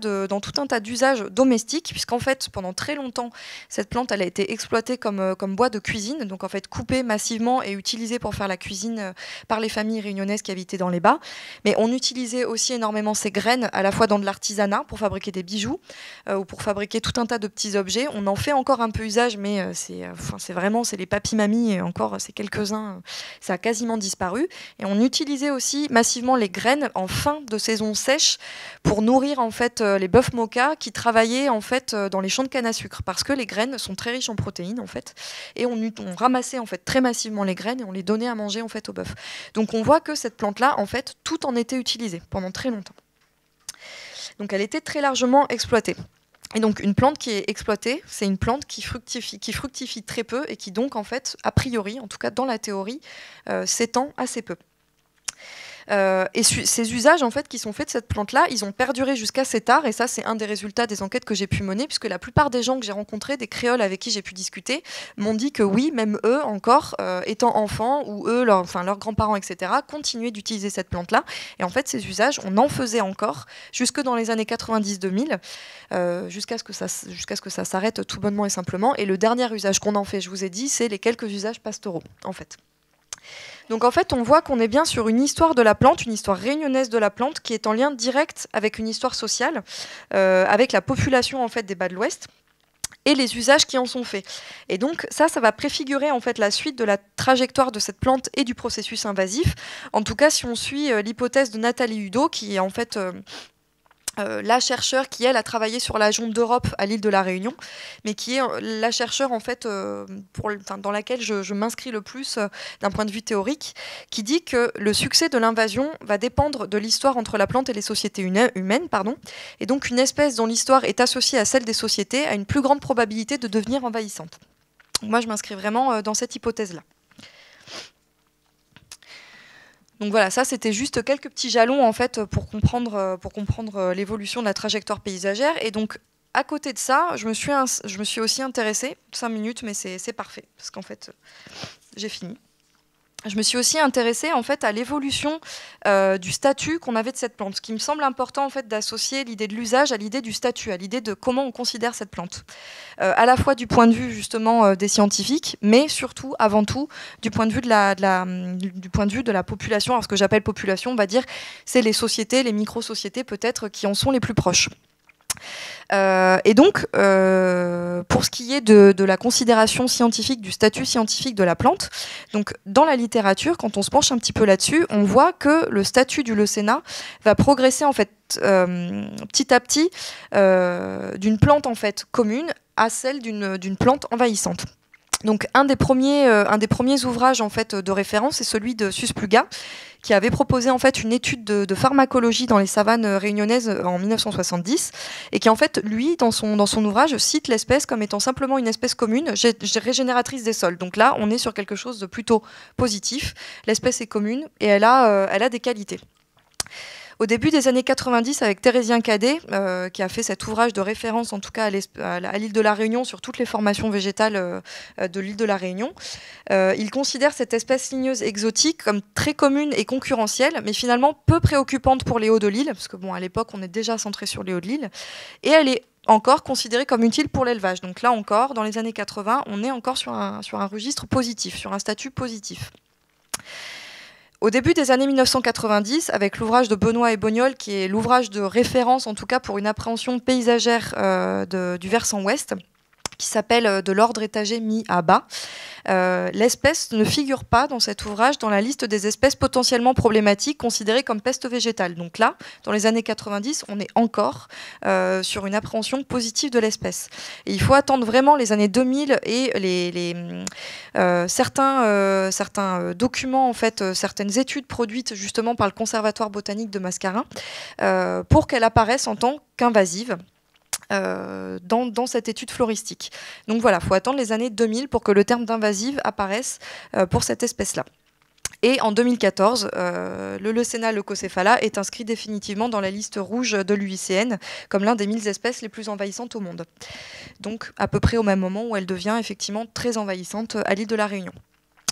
d'usages domestiques, puisqu'en fait pendant très longtemps cette plante elle a été exploitée comme bois de cuisine, donc en fait coupée massivement et utilisée pour faire la cuisine par les familles réunionnaises qui habitaient dans les bas. Mais on utilisait aussi énormément ces graines à la fois dans de l'artisanat pour fabriquer des bijoux ou pour fabriquer tout un tas de petits objets. On en fait encore un peu usage, mais c'est les papy-mamies, et encore c'est quelques-uns, ça a quasiment disparu. Et on utilisait aussi massivement les graines en fin de saison sèche pour nourrir en fait les bœufs moka qui travaillaient en fait dans les champs de canne à sucre, parce que les graines sont très riches en protéines en fait, et on ramassait en fait très massivement les graines et on les donnait à manger en fait aux bœufs. Donc on voit que cette plante-là en fait tout en était utilisé pendant très longtemps. Donc elle était très largement exploitée. Et donc une plante qui est exploitée, c'est une plante qui fructifie très peu et qui donc en fait, a priori, en tout cas dans la théorie, s'étend assez peu. Et ces usages en fait qui sont faits de cette plante-là, ils ont perduré jusqu'à assez tard, et ça c'est un des résultats des enquêtes que j'ai pu mener, puisque la plupart des gens que j'ai rencontrés, des créoles avec qui j'ai pu discuter, m'ont dit que oui, même eux encore, étant enfants, ou eux, leurs grands-parents, etc., continuaient d'utiliser cette plante-là. Et en fait ces usages, on en faisait encore jusque dans les années 90-2000, jusqu'à ce que ça s'arrête tout bonnement et simplement. Et le dernier usage qu'on en fait, je vous ai dit, c'est les quelques usages pastoraux en fait. Donc en fait, on voit qu'on est bien sur une histoire de la plante, une histoire réunionnaise de la plante, qui est en lien direct avec une histoire sociale, avec la population en fait des Bas de l'Ouest. et les usages qui en sont faits. Et donc ça va préfigurer en fait la suite de la trajectoire de cette plante et du processus invasif. En tout cas, si on suit l'hypothèse de Nathalie Hudot, qui est en fait la chercheure qui, elle, a travaillé sur la jonte d'Europe à l'île de la Réunion, mais qui est la chercheure en fait, dans laquelle je m'inscris le plus d'un point de vue théorique, qui dit que le succès de l'invasion va dépendre de l'histoire entre la plante et les sociétés humaines, et donc une espèce dont l'histoire est associée à celle des sociétés a une plus grande probabilité de devenir envahissante. Donc moi, je m'inscris vraiment dans cette hypothèse-là. Donc voilà, ça c'était juste quelques petits jalons en fait pour comprendre l'évolution de la trajectoire paysagère. Et donc à côté de ça, je me suis aussi intéressée, 5 minutes mais c'est parfait, parce qu'en fait j'ai fini. Je me suis aussi intéressée en fait à l'évolution du statut qu'on avait de cette plante, ce qui me semble important en fait d'associer l'idée de l'usage à l'idée du statut, à l'idée de comment on considère cette plante, à la fois du point de vue justement des scientifiques, mais surtout avant tout du point de vue de la population. Alors ce que j'appelle population, on va dire, c'est les sociétés, les micro-sociétés peut-être qui en sont les plus proches. Et donc, pour ce qui est de la considération scientifique, du statut scientifique de la plante, donc dans la littérature, quand on se penche un petit peu là-dessus, on voit que le statut du Leucéna va progresser en fait petit à petit d'une plante en fait commune à celle d'une plante envahissante. Donc un des premiers ouvrages en fait de référence est celui de Suspluga, qui avait proposé en fait une étude de pharmacologie dans les savanes réunionnaises en 1970, et qui en fait lui dans son ouvrage cite l'espèce comme étant simplement une espèce commune régénératrice des sols. Donc là on est sur quelque chose de plutôt positif. L'espèce est commune et elle a des qualités. Au début des années 90, avec Thérésien Cadet, qui a fait cet ouvrage de référence, en tout cas à l'île de la Réunion, sur toutes les formations végétales de l'île de la Réunion, il considère cette espèce ligneuse exotique comme très commune et concurrentielle, mais finalement peu préoccupante pour les hauts de l'île, parce que bon, à l'époque, on est déjà centré sur les hauts de l'île, et elle est encore considérée comme utile pour l'élevage. Donc là encore, dans les années 80, on est encore sur un registre positif, sur un statut positif. Au début des années 1990, avec l'ouvrage de Benoît et Bognol, qui est l'ouvrage de référence, en tout cas pour une appréhension paysagère du versant ouest, qui s'appelle « De l'ordre étagé mis à bas », l'espèce ne figure pas dans cet ouvrage dans la liste des espèces potentiellement problématiques considérées comme peste végétale. Donc là, dans les années 90, on est encore sur une appréhension positive de l'espèce. Et il faut attendre vraiment les années 2000 et certains documents, en fait, certaines études produites justement par le Conservatoire botanique de Mascarin pour qu'elle apparaisse en tant qu'invasive. Dans cette étude floristique. Donc voilà, il faut attendre les années 2000 pour que le terme d'invasive apparaisse pour cette espèce-là. Et en 2014, le Leucéna leucocéphala est inscrit définitivement dans la liste rouge de l'UICN comme l'un des 1000 espèces les plus envahissantes au monde. Donc à peu près au même moment où elle devient effectivement très envahissante à l'île de la Réunion.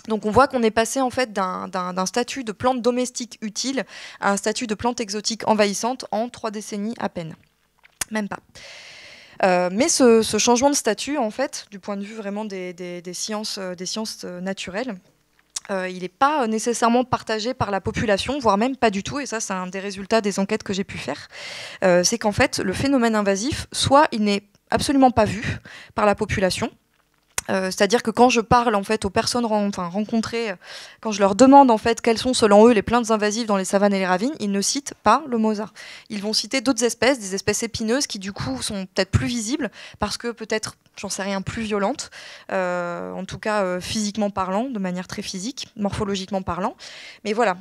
Donc on voit qu'on est passé en fait d'un statut de plante domestique utile à un statut de plante exotique envahissante en 3 décennies à peine. Même pas. Mais ce changement de statut, en fait, du point de vue vraiment des sciences naturelles, il n'est pas nécessairement partagé par la population, voire même pas du tout, et ça c'est un des résultats des enquêtes que j'ai pu faire, c'est qu'en fait le phénomène invasif, soit il n'est absolument pas vu par la population, c'est-à-dire que quand je parle en fait aux personnes rencontrées, quand je leur demande en fait quelles sont selon eux les plantes invasives dans les savanes et les ravines, ils ne citent pas le mausa. Ils vont citer d'autres espèces, des espèces épineuses qui du coup sont peut-être plus visibles parce que peut-être, j'en sais rien, plus violentes, en tout cas physiquement parlant, de manière très physique, morphologiquement parlant. Mais voilà,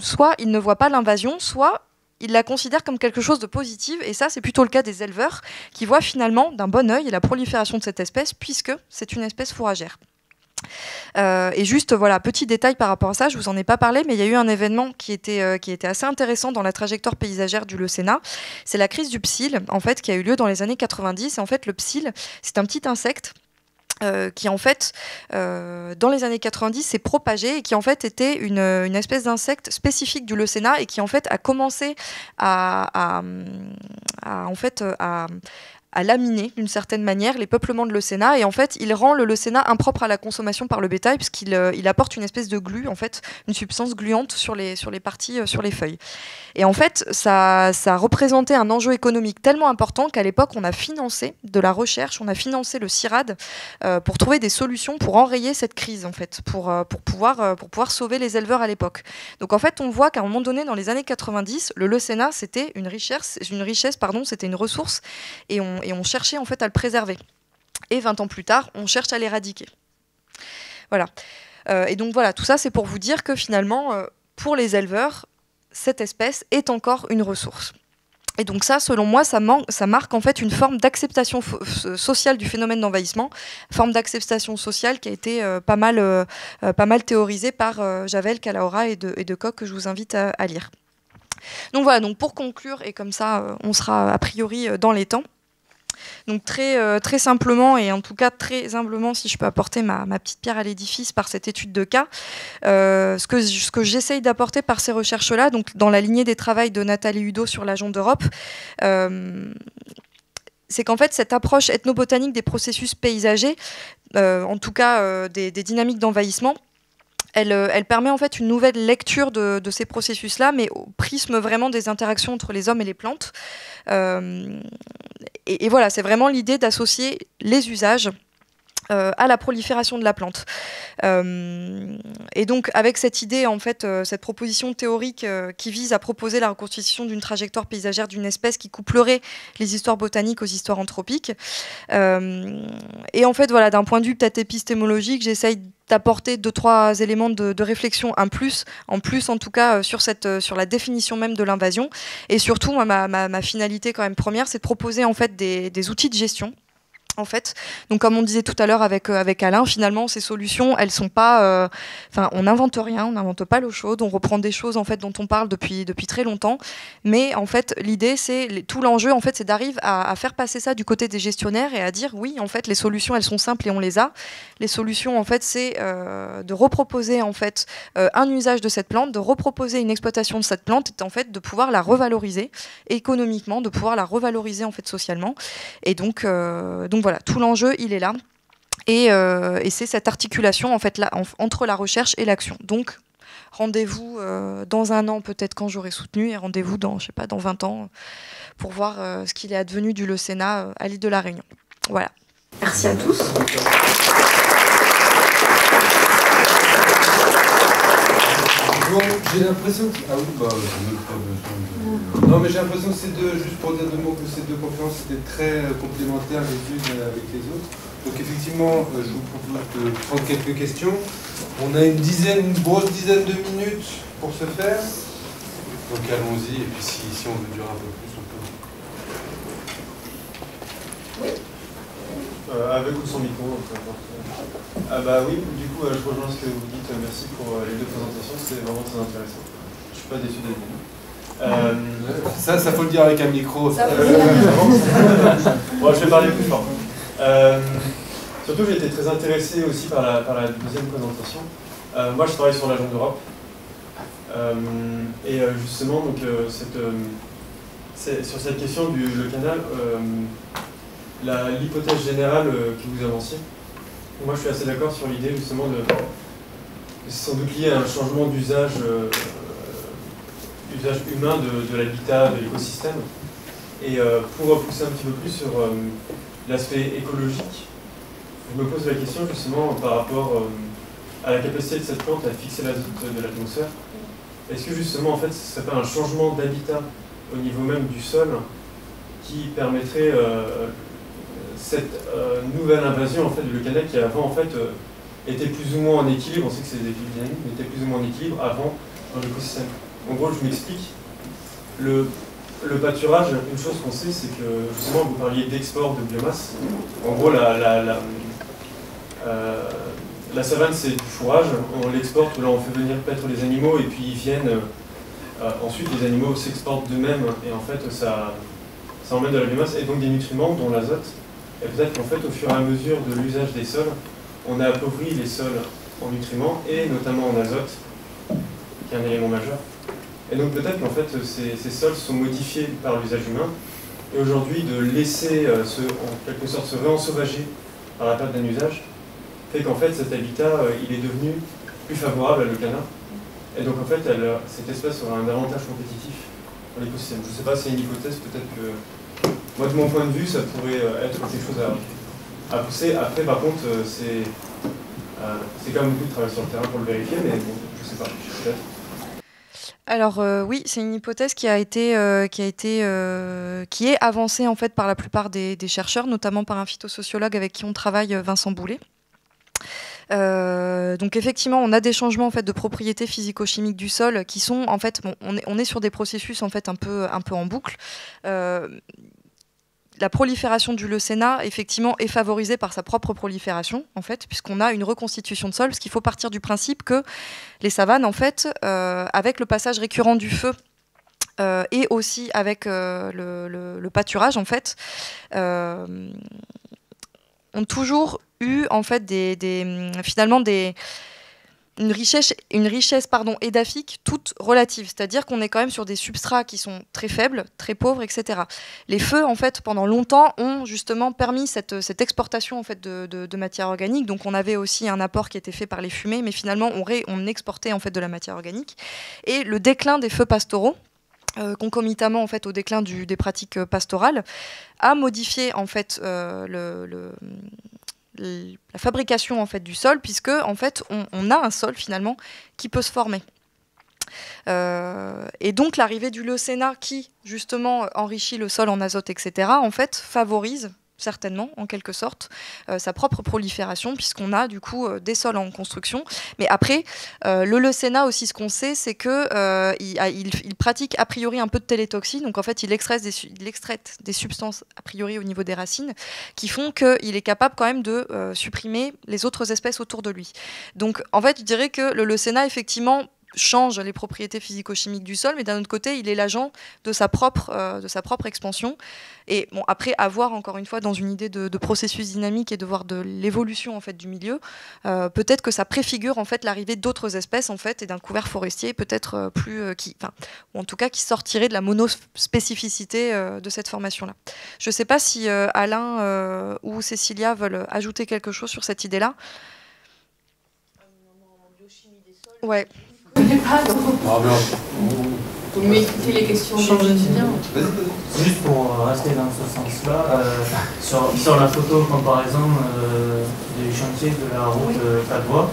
soit ils ne voient pas l'invasion, soit ils la considèrent comme quelque chose de positif, et ça c'est plutôt le cas des éleveurs qui voient finalement d'un bon œil la prolifération de cette espèce puisque c'est une espèce fourragère. Et juste voilà, petit détail par rapport à ça, je vous en ai pas parlé, mais il y a eu un événement qui était assez intéressant dans la trajectoire paysagère du Leucéna. C'est la crise du psylle en fait qui a eu lieu dans les années 90. Et en fait le psylle c'est un petit insecte qui en fait, dans les années 90, s'est propagé et qui en fait était une espèce d'insecte spécifique du Leucéna et qui en fait a commencé à à laminer d'une certaine manière les peuplements de Leucéna, et en fait il rend le Leucéna impropre à la consommation par le bétail puisqu'il il apporte une espèce de glu, en fait une substance gluante sur les parties, sur les feuilles. Et en fait ça représentait un enjeu économique tellement important qu'à l'époque on a financé de la recherche, on a financé le CIRAD pour trouver des solutions pour enrayer cette crise, en fait, pour pouvoir sauver les éleveurs à l'époque. Donc en fait on voit qu'à un moment donné dans les années 90, le Leucéna c'était une richesse, c'était une ressource, et on cherchait en fait à le préserver. Et 20 ans plus tard, on cherche à l'éradiquer. Voilà. Et donc voilà, tout ça c'est pour vous dire que finalement, pour les éleveurs, cette espèce est encore une ressource. Et donc ça, selon moi, ça marque en fait une forme d'acceptation sociale du phénomène d'envahissement, forme d'acceptation sociale qui a été pas mal théorisée par Javel, Calahorra et de Koch, que je vous invite à lire. Donc voilà, donc pour conclure, et comme ça on sera a priori dans les temps, donc très simplement, et en tout cas très humblement, si je peux apporter ma petite pierre à l'édifice par cette étude de cas, ce que j'essaye d'apporter par ces recherches-là, donc dans la lignée des travaux de Nathalie Udo sur l'agent d'Europe, c'est qu'en fait cette approche ethnobotanique des processus paysagers, en tout cas des dynamiques d'envahissement, elle permet en fait une nouvelle lecture de ces processus-là, mais au prisme vraiment des interactions entre les hommes et les plantes. Et voilà, c'est vraiment l'idée d'associer les usages à la prolifération de la plante. Et donc avec cette idée, en fait, cette proposition théorique qui vise à proposer la reconstitution d'une trajectoire paysagère d'une espèce qui couplerait les histoires botaniques aux histoires anthropiques. Et en fait, voilà, d'un point de vue peut-être épistémologique, j'essaye d'apporter 2-3 éléments de réflexion en plus en tout cas sur la définition même de l'invasion. Et surtout, moi, ma finalité quand même première, c'est de proposer en fait des outils de gestion. En fait, donc comme on disait tout à l'heure avec Alain, finalement ces solutions, elles sont pas, on n'invente rien, on n'invente pas l'eau chaude, on reprend des choses en fait dont on parle depuis très longtemps, mais en fait l'idée tout l'enjeu en fait c'est d'arriver à faire passer ça du côté des gestionnaires et à dire oui en fait les solutions elles sont simples et on les a. Les solutions en fait c'est de reproposer en fait un usage de cette plante, de reproposer une exploitation de cette plante et en fait de pouvoir la revaloriser économiquement, de pouvoir la revaloriser en fait socialement, et donc voilà, tout l'enjeu, il est là. Et c'est cette articulation en fait, là, entre la recherche et l'action. Donc, rendez-vous dans un an, peut-être quand j'aurai soutenu, et rendez-vous dans, je sais pas, dans 20 ans, pour voir ce qu'il est advenu du Leucéna à l'île de la Réunion. Voilà. Merci à tous. Bon, j'ai l'impression que... Ah oui, bah, je n'ai pas besoin de... Non, mais j'ai l'impression que juste pour dire 2 mots, que ces 2 conférences étaient très complémentaires les unes avec les autres. Donc effectivement, je vous propose de prendre quelques questions. On a une grosse dizaine de minutes pour ce faire. Donc allons-y, et puis si on veut durer un peu plus, on peut. Oui. Avec ou sans micro, peu importe. Ah bah oui, du coup, je rejoins ce que vous dites. Merci pour les 2 présentations, c'est vraiment très intéressant. Je suis pas déçu d'être venu. Ça faut le dire avec un micro. Bon, je vais parler plus fort. Surtout, j'ai été très intéressé aussi par la deuxième présentation. Moi, je travaille sur l'agent d'Europe. Et justement, donc, sur cette question du canal, l'hypothèse générale que vous avanciez, moi je suis assez d'accord sur l'idée justement de sans doute lié à un changement d'usage humain de l'habitat, de l'écosystème. Et pour pousser un petit peu plus sur l'aspect écologique, je me pose la question justement par rapport à la capacité de cette plante à fixer l'azote de l'atmosphère. Est-ce que justement en fait ce serait pas un changement d'habitat au niveau même du sol qui permettrait cette nouvelle invasion en fait de Leucana qui avant en fait était plus ou moins en équilibre, on sait que c'est des équilibres dynamiques, mais était plus ou moins en équilibre avant dans l'écosystème. En gros, je m'explique. Le pâturage, une chose qu'on sait, c'est que justement vous parliez d'export de biomasse. En gros, la savane c'est du fourrage, on l'exporte, là on fait venir paître les animaux et puis ils viennent. Ensuite, les animaux s'exportent d'eux-mêmes et en fait ça emmène de la biomasse et donc des nutriments, dont l'azote. Et peut-être qu'en fait, au fur et à mesure de l'usage des sols, on a appauvri les sols en nutriments et notamment en azote, qui est un élément majeur. Et donc peut-être qu'en fait, ces sols sont modifiés par l'usage humain et aujourd'hui de laisser en quelque sorte se réensauvager par la perte d'un usage, fait qu'en fait cet habitat il est devenu plus favorable à l'Ocana. Et donc en fait cette espèce aura un avantage compétitif dans l'écosystème. Je ne sais pas si c'est une hypothèse, peut-être que moi de mon point de vue ça pourrait être quelque chose à pousser. Après par contre c'est quand même beaucoup de travail sur le terrain pour le vérifier, mais bon, je ne sais pas, peut-être. Alors oui, c'est une hypothèse qui est avancée en fait par la plupart des chercheurs, notamment par un phytosociologue avec qui on travaille, Vincent Boulet. Donc effectivement, on a des changements en fait de propriétés physico-chimiques du sol qui sont en fait, bon, on est sur des processus en fait un peu en boucle. La prolifération du leucénat, effectivement, est favorisée par sa propre prolifération, en fait, puisqu'on a une reconstitution de sol, parce qu'il faut partir du principe que les savanes, en fait, avec le passage récurrent du feu et aussi avec le pâturage, en fait, ont toujours eu, en fait, finalement une richesse édaphique toute relative, c'est-à-dire qu'on est quand même sur des substrats qui sont très faibles, très pauvres, etc. Les feux, en fait, pendant longtemps, ont justement permis cette exportation en fait de matière organique. Donc, on avait aussi un apport qui était fait par les fumées, mais finalement, on exportait en fait de la matière organique. Et le déclin des feux pastoraux, concomitamment en fait au déclin des pratiques pastorales, a modifié en fait la fabrication en fait du sol, puisque en fait on a un sol finalement qui peut se former. Et donc l'arrivée du leucénat qui justement enrichit le sol en azote, etc., en fait favorise certainement, en quelque sorte, sa propre prolifération, puisqu'on a du coup des sols en construction. Mais après, le leucénat aussi, ce qu'on sait, c'est qu'il pratique a priori un peu de télétoxie, donc en fait, il extrait des substances a priori au niveau des racines, qui font qu'il est capable quand même de supprimer les autres espèces autour de lui. Donc en fait, je dirais que le leucénat, effectivement, change les propriétés physico-chimiques du sol, mais d'un autre côté, il est l'agent de sa propre expansion. Et bon, après, avoir encore une fois dans une idée de processus dynamique et de voir de l'évolution en fait du milieu, peut-être que ça préfigure en fait l'arrivée d'autres espèces en fait et d'un couvert forestier peut-être ou en tout cas qui sortirait de la monospécificité de cette formation-là. Je ne sais pas si Alain ou Cécilia veulent ajouter quelque chose sur cette idée-là. Ouais. Vous m'écoutez les questions des étudiants. Juste pour rester dans ce sens-là, sur la photo comparaison du chantier de la route 4 voies,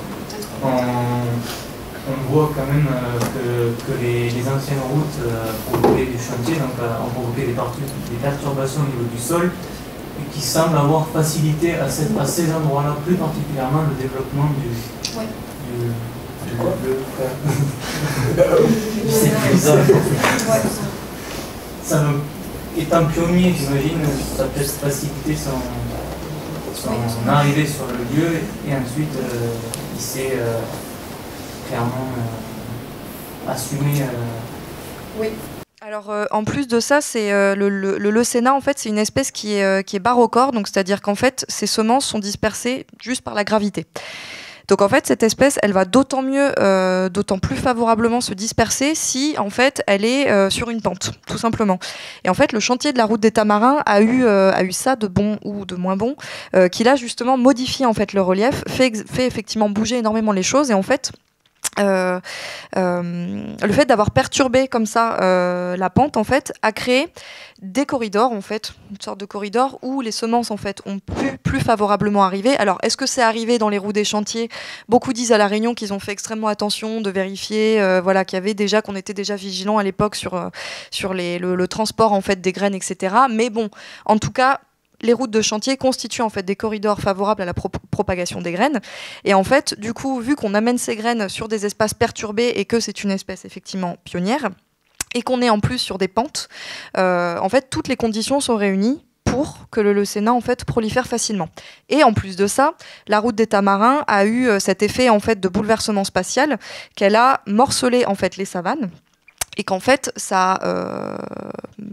on voit quand même que les anciennes routes provoquées du chantier ont provoqué des perturbations au niveau du sol qui semblent avoir facilité à ces endroits-là, plus particulièrement le développement étant pionnier, j'imagine, ça peut faciliter son arrivée sur le lieu et ensuite il s'est clairement assumé. Oui. Alors en plus de ça, c'est le leucénat en fait, c'est une espèce qui est barochore, donc c'est-à-dire qu'en fait, ses semences sont dispersées juste par la gravité. Donc en fait, cette espèce, elle va d'autant plus favorablement se disperser si en fait elle est sur une pente, tout simplement. Et en fait, le chantier de la route des Tamarins a eu ça de bon ou de moins bon, qui l'a justement modifié en fait le relief, fait effectivement bouger énormément les choses et en fait. Le fait d'avoir perturbé comme ça la pente en fait a créé des corridors en fait, une sorte de corridor où les semences en fait ont pu plus favorablement arriver. Alors est-ce que c'est arrivé dans les roues des chantiers? Beaucoup disent à La Réunion qu'ils ont fait extrêmement attention de vérifier, qu'on était déjà vigilant à l'époque sur le transport en fait des graines, etc. Mais bon, en tout cas. Les routes de chantier constituent en fait des corridors favorables à la propagation des graines. Et en fait, du coup, vu qu'on amène ces graines sur des espaces perturbés et que c'est une espèce effectivement pionnière, et qu'on est en plus sur des pentes, en fait, toutes les conditions sont réunies pour que le leucénat en fait prolifère facilement. Et en plus de ça, la route des Tamarins a eu cet effet en fait de bouleversement spatial qu'elle a morcelé en fait les savanes. Et qu'en fait, ça a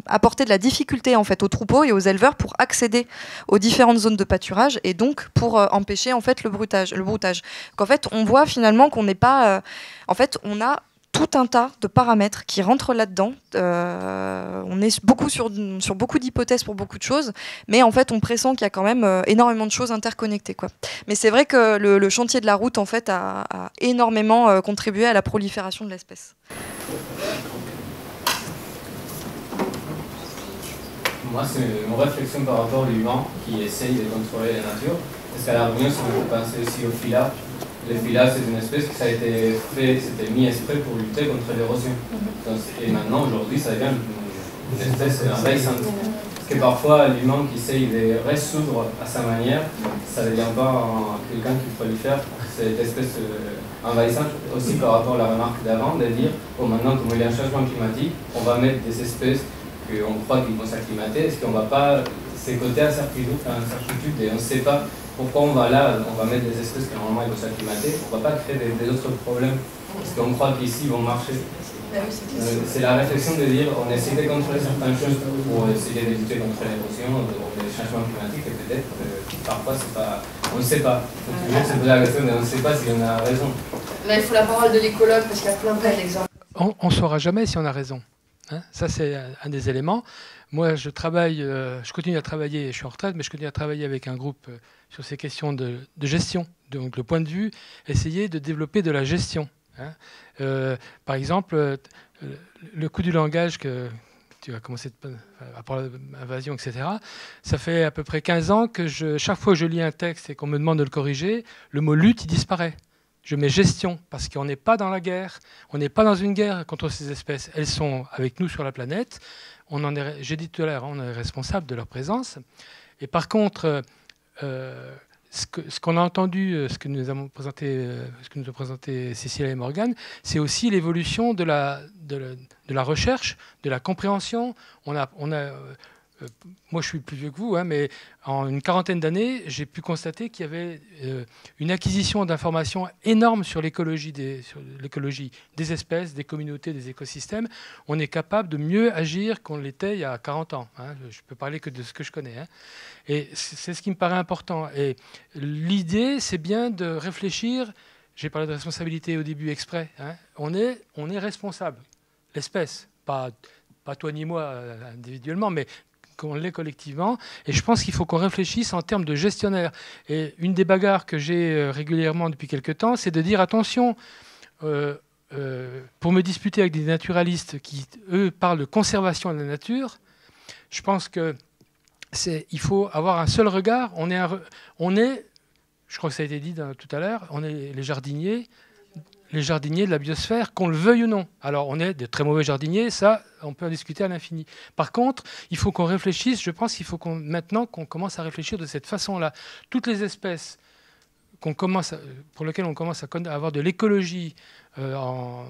apporté de la difficulté en fait aux troupeaux et aux éleveurs pour accéder aux différentes zones de pâturage et donc pour empêcher en fait le broutage. Donc en fait, on voit finalement qu'on n'est pas... en fait, on a tout un tas de paramètres qui rentrent là-dedans. On est beaucoup sur beaucoup d'hypothèses pour beaucoup de choses, mais en fait, on pressent qu'il y a quand même énormément de choses interconnectées, quoi. Mais c'est vrai que le chantier de la route, en fait, a énormément contribué à la prolifération de l'espèce. Moi, c'est une réflexion par rapport à l'humain qui essaye de contrôler la nature. Parce qu'à la Réunion, si vous pensez aussi au filard, le filard, c'est une espèce qui a été fait, c'était mis exprès pour lutter contre l'érosion. Et maintenant, aujourd'hui, ça devient une espèce envahissante. Parce que parfois, l'humain qui essaye de résoudre à sa manière, ça ne devient pas quelqu'un qui prolifère cette espèce envahissante. Aussi par rapport à la remarque d'avant, de dire, bon, maintenant, comme il y a un changement climatique, on va mettre des espèces qu'on croit qu'ils vont s'acclimater. Est-ce qu'on ne va pas, ces côtés incertitude, et on ne sait pas pourquoi on va là, on va mettre des espèces qui normalement vont s'acclimater, on ne va pas créer des autres problèmes, parce qu'on croit qu'ici ils vont marcher. C'est la réflexion de dire, on essaie de contrôler certaines choses pour essayer de lutter contre l'érosion, les changements climatiques, et peut-être parfois c'est pas, on ne sait pas. Donc toujours se poser la question de on ne sait pas si on a raison. Là il faut la parole de l'écologue parce qu'il y a plein d'exemples. On ne saura jamais si on a raison. Hein, ça, c'est un des éléments. Moi, je continue à travailler, je suis en retraite, mais je continue à travailler avec un groupe sur ces questions de gestion. Donc, le point de vue, essayer de développer de la gestion. Hein. Par exemple, le coût du langage que tu vas commencer à parler d'invasion, etc. Ça fait à peu près 15 ans que chaque fois que je lis un texte et qu'on me demande de le corriger, le mot lutte, il disparaît. Je mets gestion, parce qu'on n'est pas dans la guerre, on n'est pas dans une guerre contre ces espèces. Elles sont avec nous sur la planète. J'ai dit tout à l'heure, on est responsable de leur présence. Et par contre, ce qu'on a entendu, ce que nous a présenté Cécilia et Morgane, c'est aussi l'évolution de la recherche, de la compréhension. Moi, je suis plus vieux que vous, hein, mais en une quarantaine d'années, j'ai pu constater qu'il y avait une acquisition d'informations énorme sur l'écologie des espèces, des communautés, des écosystèmes. On est capable de mieux agir qu'on l'était il y a 40 ans. Hein. Je peux parler que de ce que je connais. Hein. Et c'est ce qui me paraît important. Et l'idée, c'est bien de réfléchir. J'ai parlé de responsabilité au début exprès. Hein. On est responsable, l'espèce, pas toi ni moi individuellement, mais qu'on l'est collectivement. Et je pense qu'il faut qu'on réfléchisse en termes de gestionnaire. Et une des bagarres que j'ai régulièrement depuis quelques temps, c'est de dire attention, pour me disputer avec des naturalistes qui, eux, parlent de conservation de la nature, je pense qu'il faut avoir un seul regard. On est, je crois que ça a été dit tout à l'heure, on est les jardiniers de la biosphère, qu'on le veuille ou non. Alors, on est de très mauvais jardiniers, ça, on peut en discuter à l'infini. Par contre, il faut qu'on réfléchisse, je pense qu'il faut maintenant qu'on commence à réfléchir de cette façon-là. Toutes les espèces pour lesquelles on commence à avoir de l'écologie en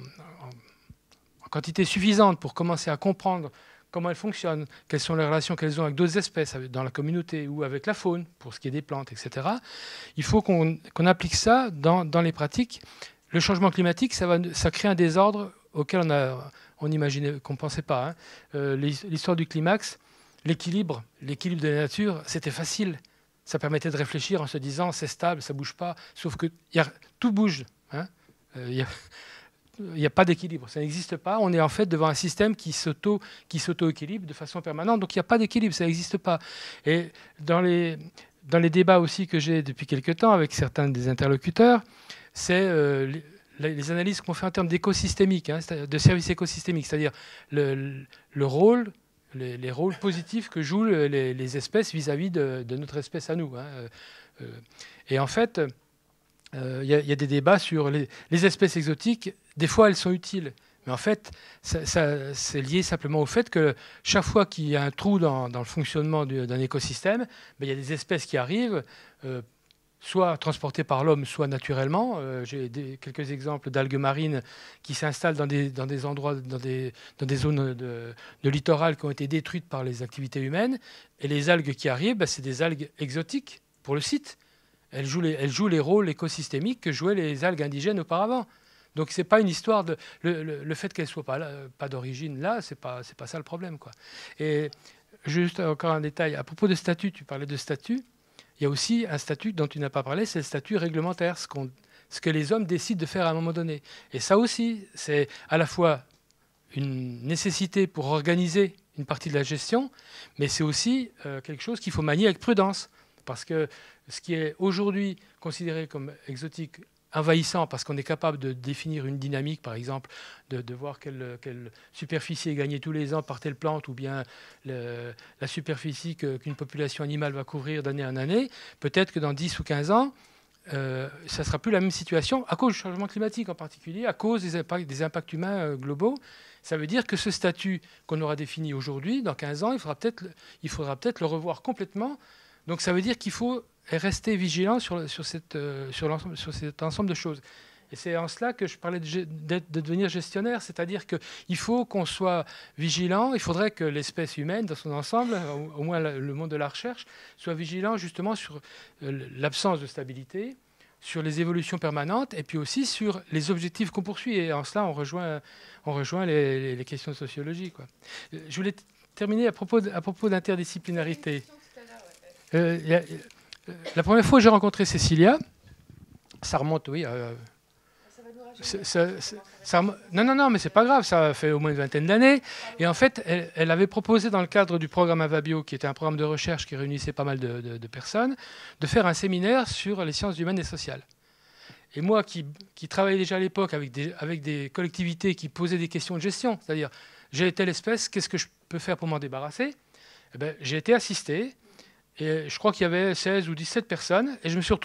quantité suffisante pour commencer à comprendre comment elles fonctionnent, quelles sont les relations qu'elles ont avec d'autres espèces dans la communauté ou avec la faune, pour ce qui est des plantes, etc. Il faut qu'on applique ça dans les pratiques. Le changement climatique, ça crée un désordre auquel on imaginait, qu'on ne pensait pas. Hein. L'histoire du climax, l'équilibre de la nature, c'était facile. Ça permettait de réfléchir en se disant c'est stable, ça ne bouge pas. Sauf que tout bouge. Hein. Il n'y a pas d'équilibre, ça n'existe pas. On est en fait devant un système qui s'auto-équilibre de façon permanente. Donc il n'y a pas d'équilibre, ça n'existe pas. Et dans les débats aussi que j'ai depuis quelques temps avec certains des interlocuteurs, c'est les analyses qu'on fait en termes d'écosystémique, hein, de services écosystémiques, c'est-à-dire le rôle, les rôles positifs que jouent les espèces vis-à-vis de notre espèce à nous. Hein. Et en fait, il y a des débats sur les espèces exotiques. Des fois, elles sont utiles. Mais en fait, c'est lié simplement au fait que chaque fois qu'il y a un trou dans le fonctionnement d'un écosystème, il y a des espèces qui arrivent, soit transportées par l'homme, soit naturellement. J'ai quelques exemples d'algues marines qui s'installent dans des endroits, dans des zones de littoral qui ont été détruites par les activités humaines. Et les algues qui arrivent, c'est des algues exotiques pour le site. Elles jouent les rôles écosystémiques que jouaient les algues indigènes auparavant. Donc ce n'est pas une histoire de... Le fait qu'elles ne soient pas d'origine là, ce n'est pas ça le problème, quoi. Et juste encore un détail. À propos de statut, tu parlais de statut. Il y a aussi un statut dont tu n'as pas parlé, c'est le statut réglementaire, ce ce que les hommes décident de faire à un moment donné. Et ça aussi, c'est à la fois une nécessité pour organiser une partie de la gestion, mais c'est aussi quelque chose qu'il faut manier avec prudence. Parce que ce qui est aujourd'hui considéré comme exotique, envahissant, parce qu'on est capable de définir une dynamique, par exemple, de voir quelle superficie est gagnée tous les ans par telle plante, ou bien la superficie qu'une population animale va couvrir d'année en année, peut-être que dans 10 ou 15 ans, ça ne sera plus la même situation, à cause du changement climatique en particulier, à cause des impacts humains globaux. Ça veut dire que ce statut qu'on aura défini aujourd'hui, dans 15 ans, il faudra peut-être le revoir complètement. Donc ça veut dire qu'il faut rester vigilant sur cet ensemble de choses. Et c'est en cela que je parlais de devenir gestionnaire, c'est-à-dire qu'il faut qu'on soit vigilant, il faudrait que l'espèce humaine dans son ensemble, au moins le monde de la recherche, soit vigilant justement sur l'absence de stabilité, sur les évolutions permanentes, et puis aussi sur les objectifs qu'on poursuit. Et en cela, on rejoint les questions de sociologie, quoi. Je voulais terminer à propos d'interdisciplinarité. La première fois que j'ai rencontré Cécilia, ça remonte, oui. Non, mais c'est pas grave, ça fait au moins une vingtaine d'années. Et en fait, elle avait proposé dans le cadre du programme Avabio, qui était un programme de recherche qui réunissait pas mal de personnes, de faire un séminaire sur les sciences humaines et sociales. Et moi, qui travaillais déjà à l'époque avec des collectivités qui posaient des questions de gestion, c'est-à-dire, j'ai telle espèce, qu'est-ce que je peux faire pour m'en débarrasser? Eh ben, j'ai été assisté. Et je crois qu'il y avait 16 ou 17 personnes. Et on s'est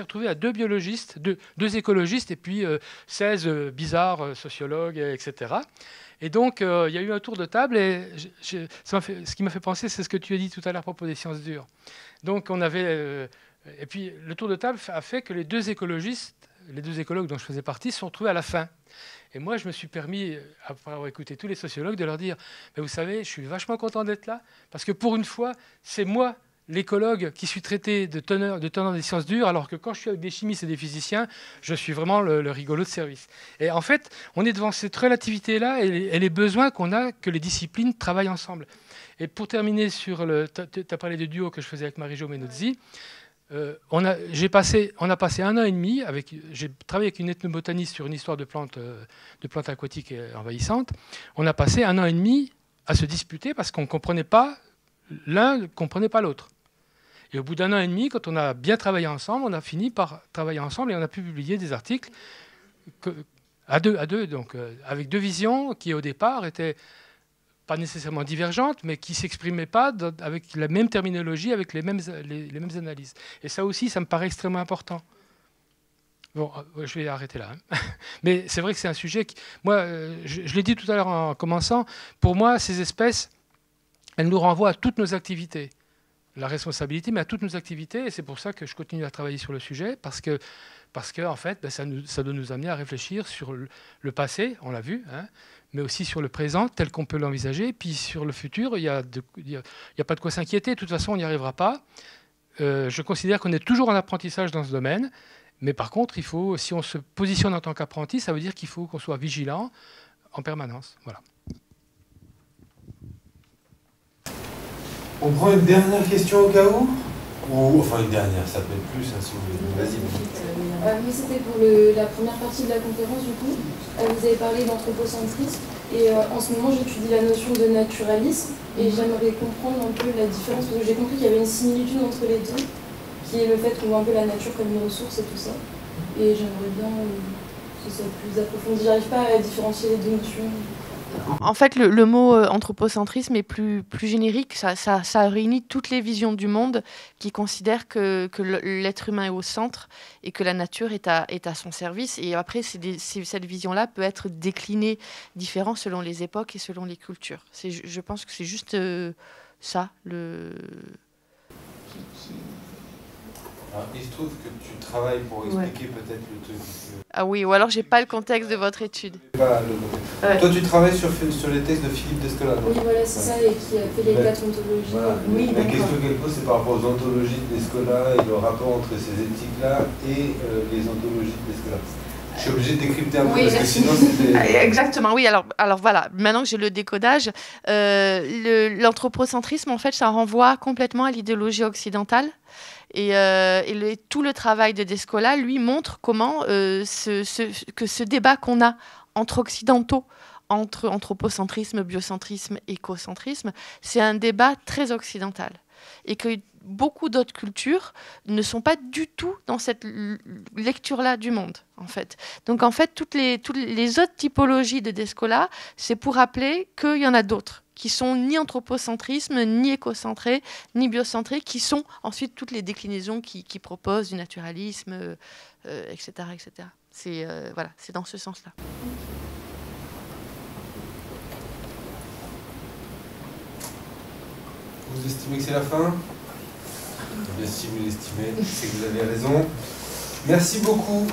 retrouvé à 2 biologistes, 2 écologistes, et puis 16 bizarres sociologues, etc. Et donc, il y a eu un tour de table. Et ce qui m'a fait penser, c'est ce que tu as dit tout à l'heure à propos des sciences dures. Donc, on avait... et puis, le tour de table a fait que les 2 écologistes, les 2 écologues dont je faisais partie, se sont retrouvés à la fin. Et moi, je me suis permis, après avoir écouté tous les sociologues, de leur dire, mais vous savez, je suis vachement content d'être là, parce que pour une fois, c'est moi, l'écologue, qui suis traité de teneur des sciences dures, alors que quand je suis avec des chimistes et des physiciens, je suis vraiment le rigolo de service. Et en fait, on est devant cette relativité-là et les besoins qu'on a que les disciplines travaillent ensemble. Et pour terminer sur tu as parlé de duo que je faisais avec Marie-Jo Menozzi. On a passé 1 an et demi, j'ai travaillé avec une ethnobotaniste sur une histoire de plantes aquatiques envahissantes. On a passé 1 an et demi à se disputer parce qu'on ne comprenait pas, l'un ne comprenait pas l'autre. Et au bout d'1 an et demi, quand on a bien travaillé ensemble, on a fini par travailler ensemble et on a pu publier des articles à deux, donc avec 2 visions qui au départ étaient pas nécessairement divergentes, mais qui ne s'exprimaient pas avec la même terminologie, avec les mêmes analyses. Et ça aussi, ça me paraît extrêmement important. Bon, je vais arrêter là. Hein. Mais c'est vrai que c'est un sujet qui... Moi, je l'ai dit tout à l'heure en commençant, pour moi, ces espèces, elles nous renvoient à toutes nos activités. La responsabilité, mais à toutes nos activités. Et c'est pour ça que je continue à travailler sur le sujet, parce que en fait, ça doit nous amener à réfléchir sur le passé, on l'a vu, hein, mais aussi sur le présent tel qu'on peut l'envisager. Puis sur le futur, il n'y a pas de quoi s'inquiéter. De toute façon, on n'y arrivera pas. Je considère qu'on est toujours en apprentissage dans ce domaine. Mais par contre, il faut, si on se positionne en tant qu'apprenti, ça veut dire qu'il faut qu'on soit vigilant en permanence. Voilà. On prend une dernière question au cas où? Ou, enfin, une dernière, ça peut être plus, hein, si vous voulez. Vas-y. Oui, c'était pour la première partie de la conférence, du coup. Vous avez parlé d'anthropocentrisme. Et en ce moment, j'étudie la notion de naturalisme. Et j'aimerais comprendre un peu la différence, parce que j'ai compris qu'il y avait une similitude entre les deux, qui est le fait qu'on voit un peu la nature comme une ressource et tout ça. Et j'aimerais bien que ce soit plus approfondi. J'arrive pas à différencier les 2 notions. En fait, le mot anthropocentrisme est plus générique. Ça réunit toutes les visions du monde qui considèrent que l'être humain est au centre et que la nature est à son service. Et après, cette vision-là peut être déclinée différent selon les époques et selon les cultures. Je pense que c'est juste ça. Alors, il se trouve que tu travailles pour expliquer peut-être le truc. Ah oui, ou alors j'ai pas le contexte de votre étude. Pas le contexte. Toi, tu travailles sur les textes de Philippe Descola. Oui, voilà, c'est ça, et qui a fait les 4 ontologies. Voilà. Oui, la question qu'elle pose, c'est par rapport aux ontologies de Descola et le rapport entre ces éthiques-là et les ontologies de Descola. Je suis obligé de décrypter un peu Oui, parce que sinon c'était... Exactement, oui. Alors voilà, maintenant que j'ai le décodage, l'anthropocentrisme, en fait, ça renvoie complètement à l'idéologie occidentale. Et tout le travail de Descola, lui, montre comment que ce débat qu'on a entre occidentaux, entre anthropocentrisme, biocentrisme, écocentrisme, c'est un débat très occidental. Et que beaucoup d'autres cultures ne sont pas du tout dans cette lecture-là du monde, en fait. Donc, en fait, toutes les autres typologies de Descola, c'est pour rappeler qu'il y en a d'autres qui sont ni anthropocentrisme, ni écocentrés, ni biocentrés, qui sont ensuite toutes les déclinaisons qui proposent du naturalisme, etc., etc. C'est voilà, c'est dans ce sens-là. Vous estimez que c'est la fin? Bien, si vous l'estimez, c'est que vous avez raison. Merci beaucoup.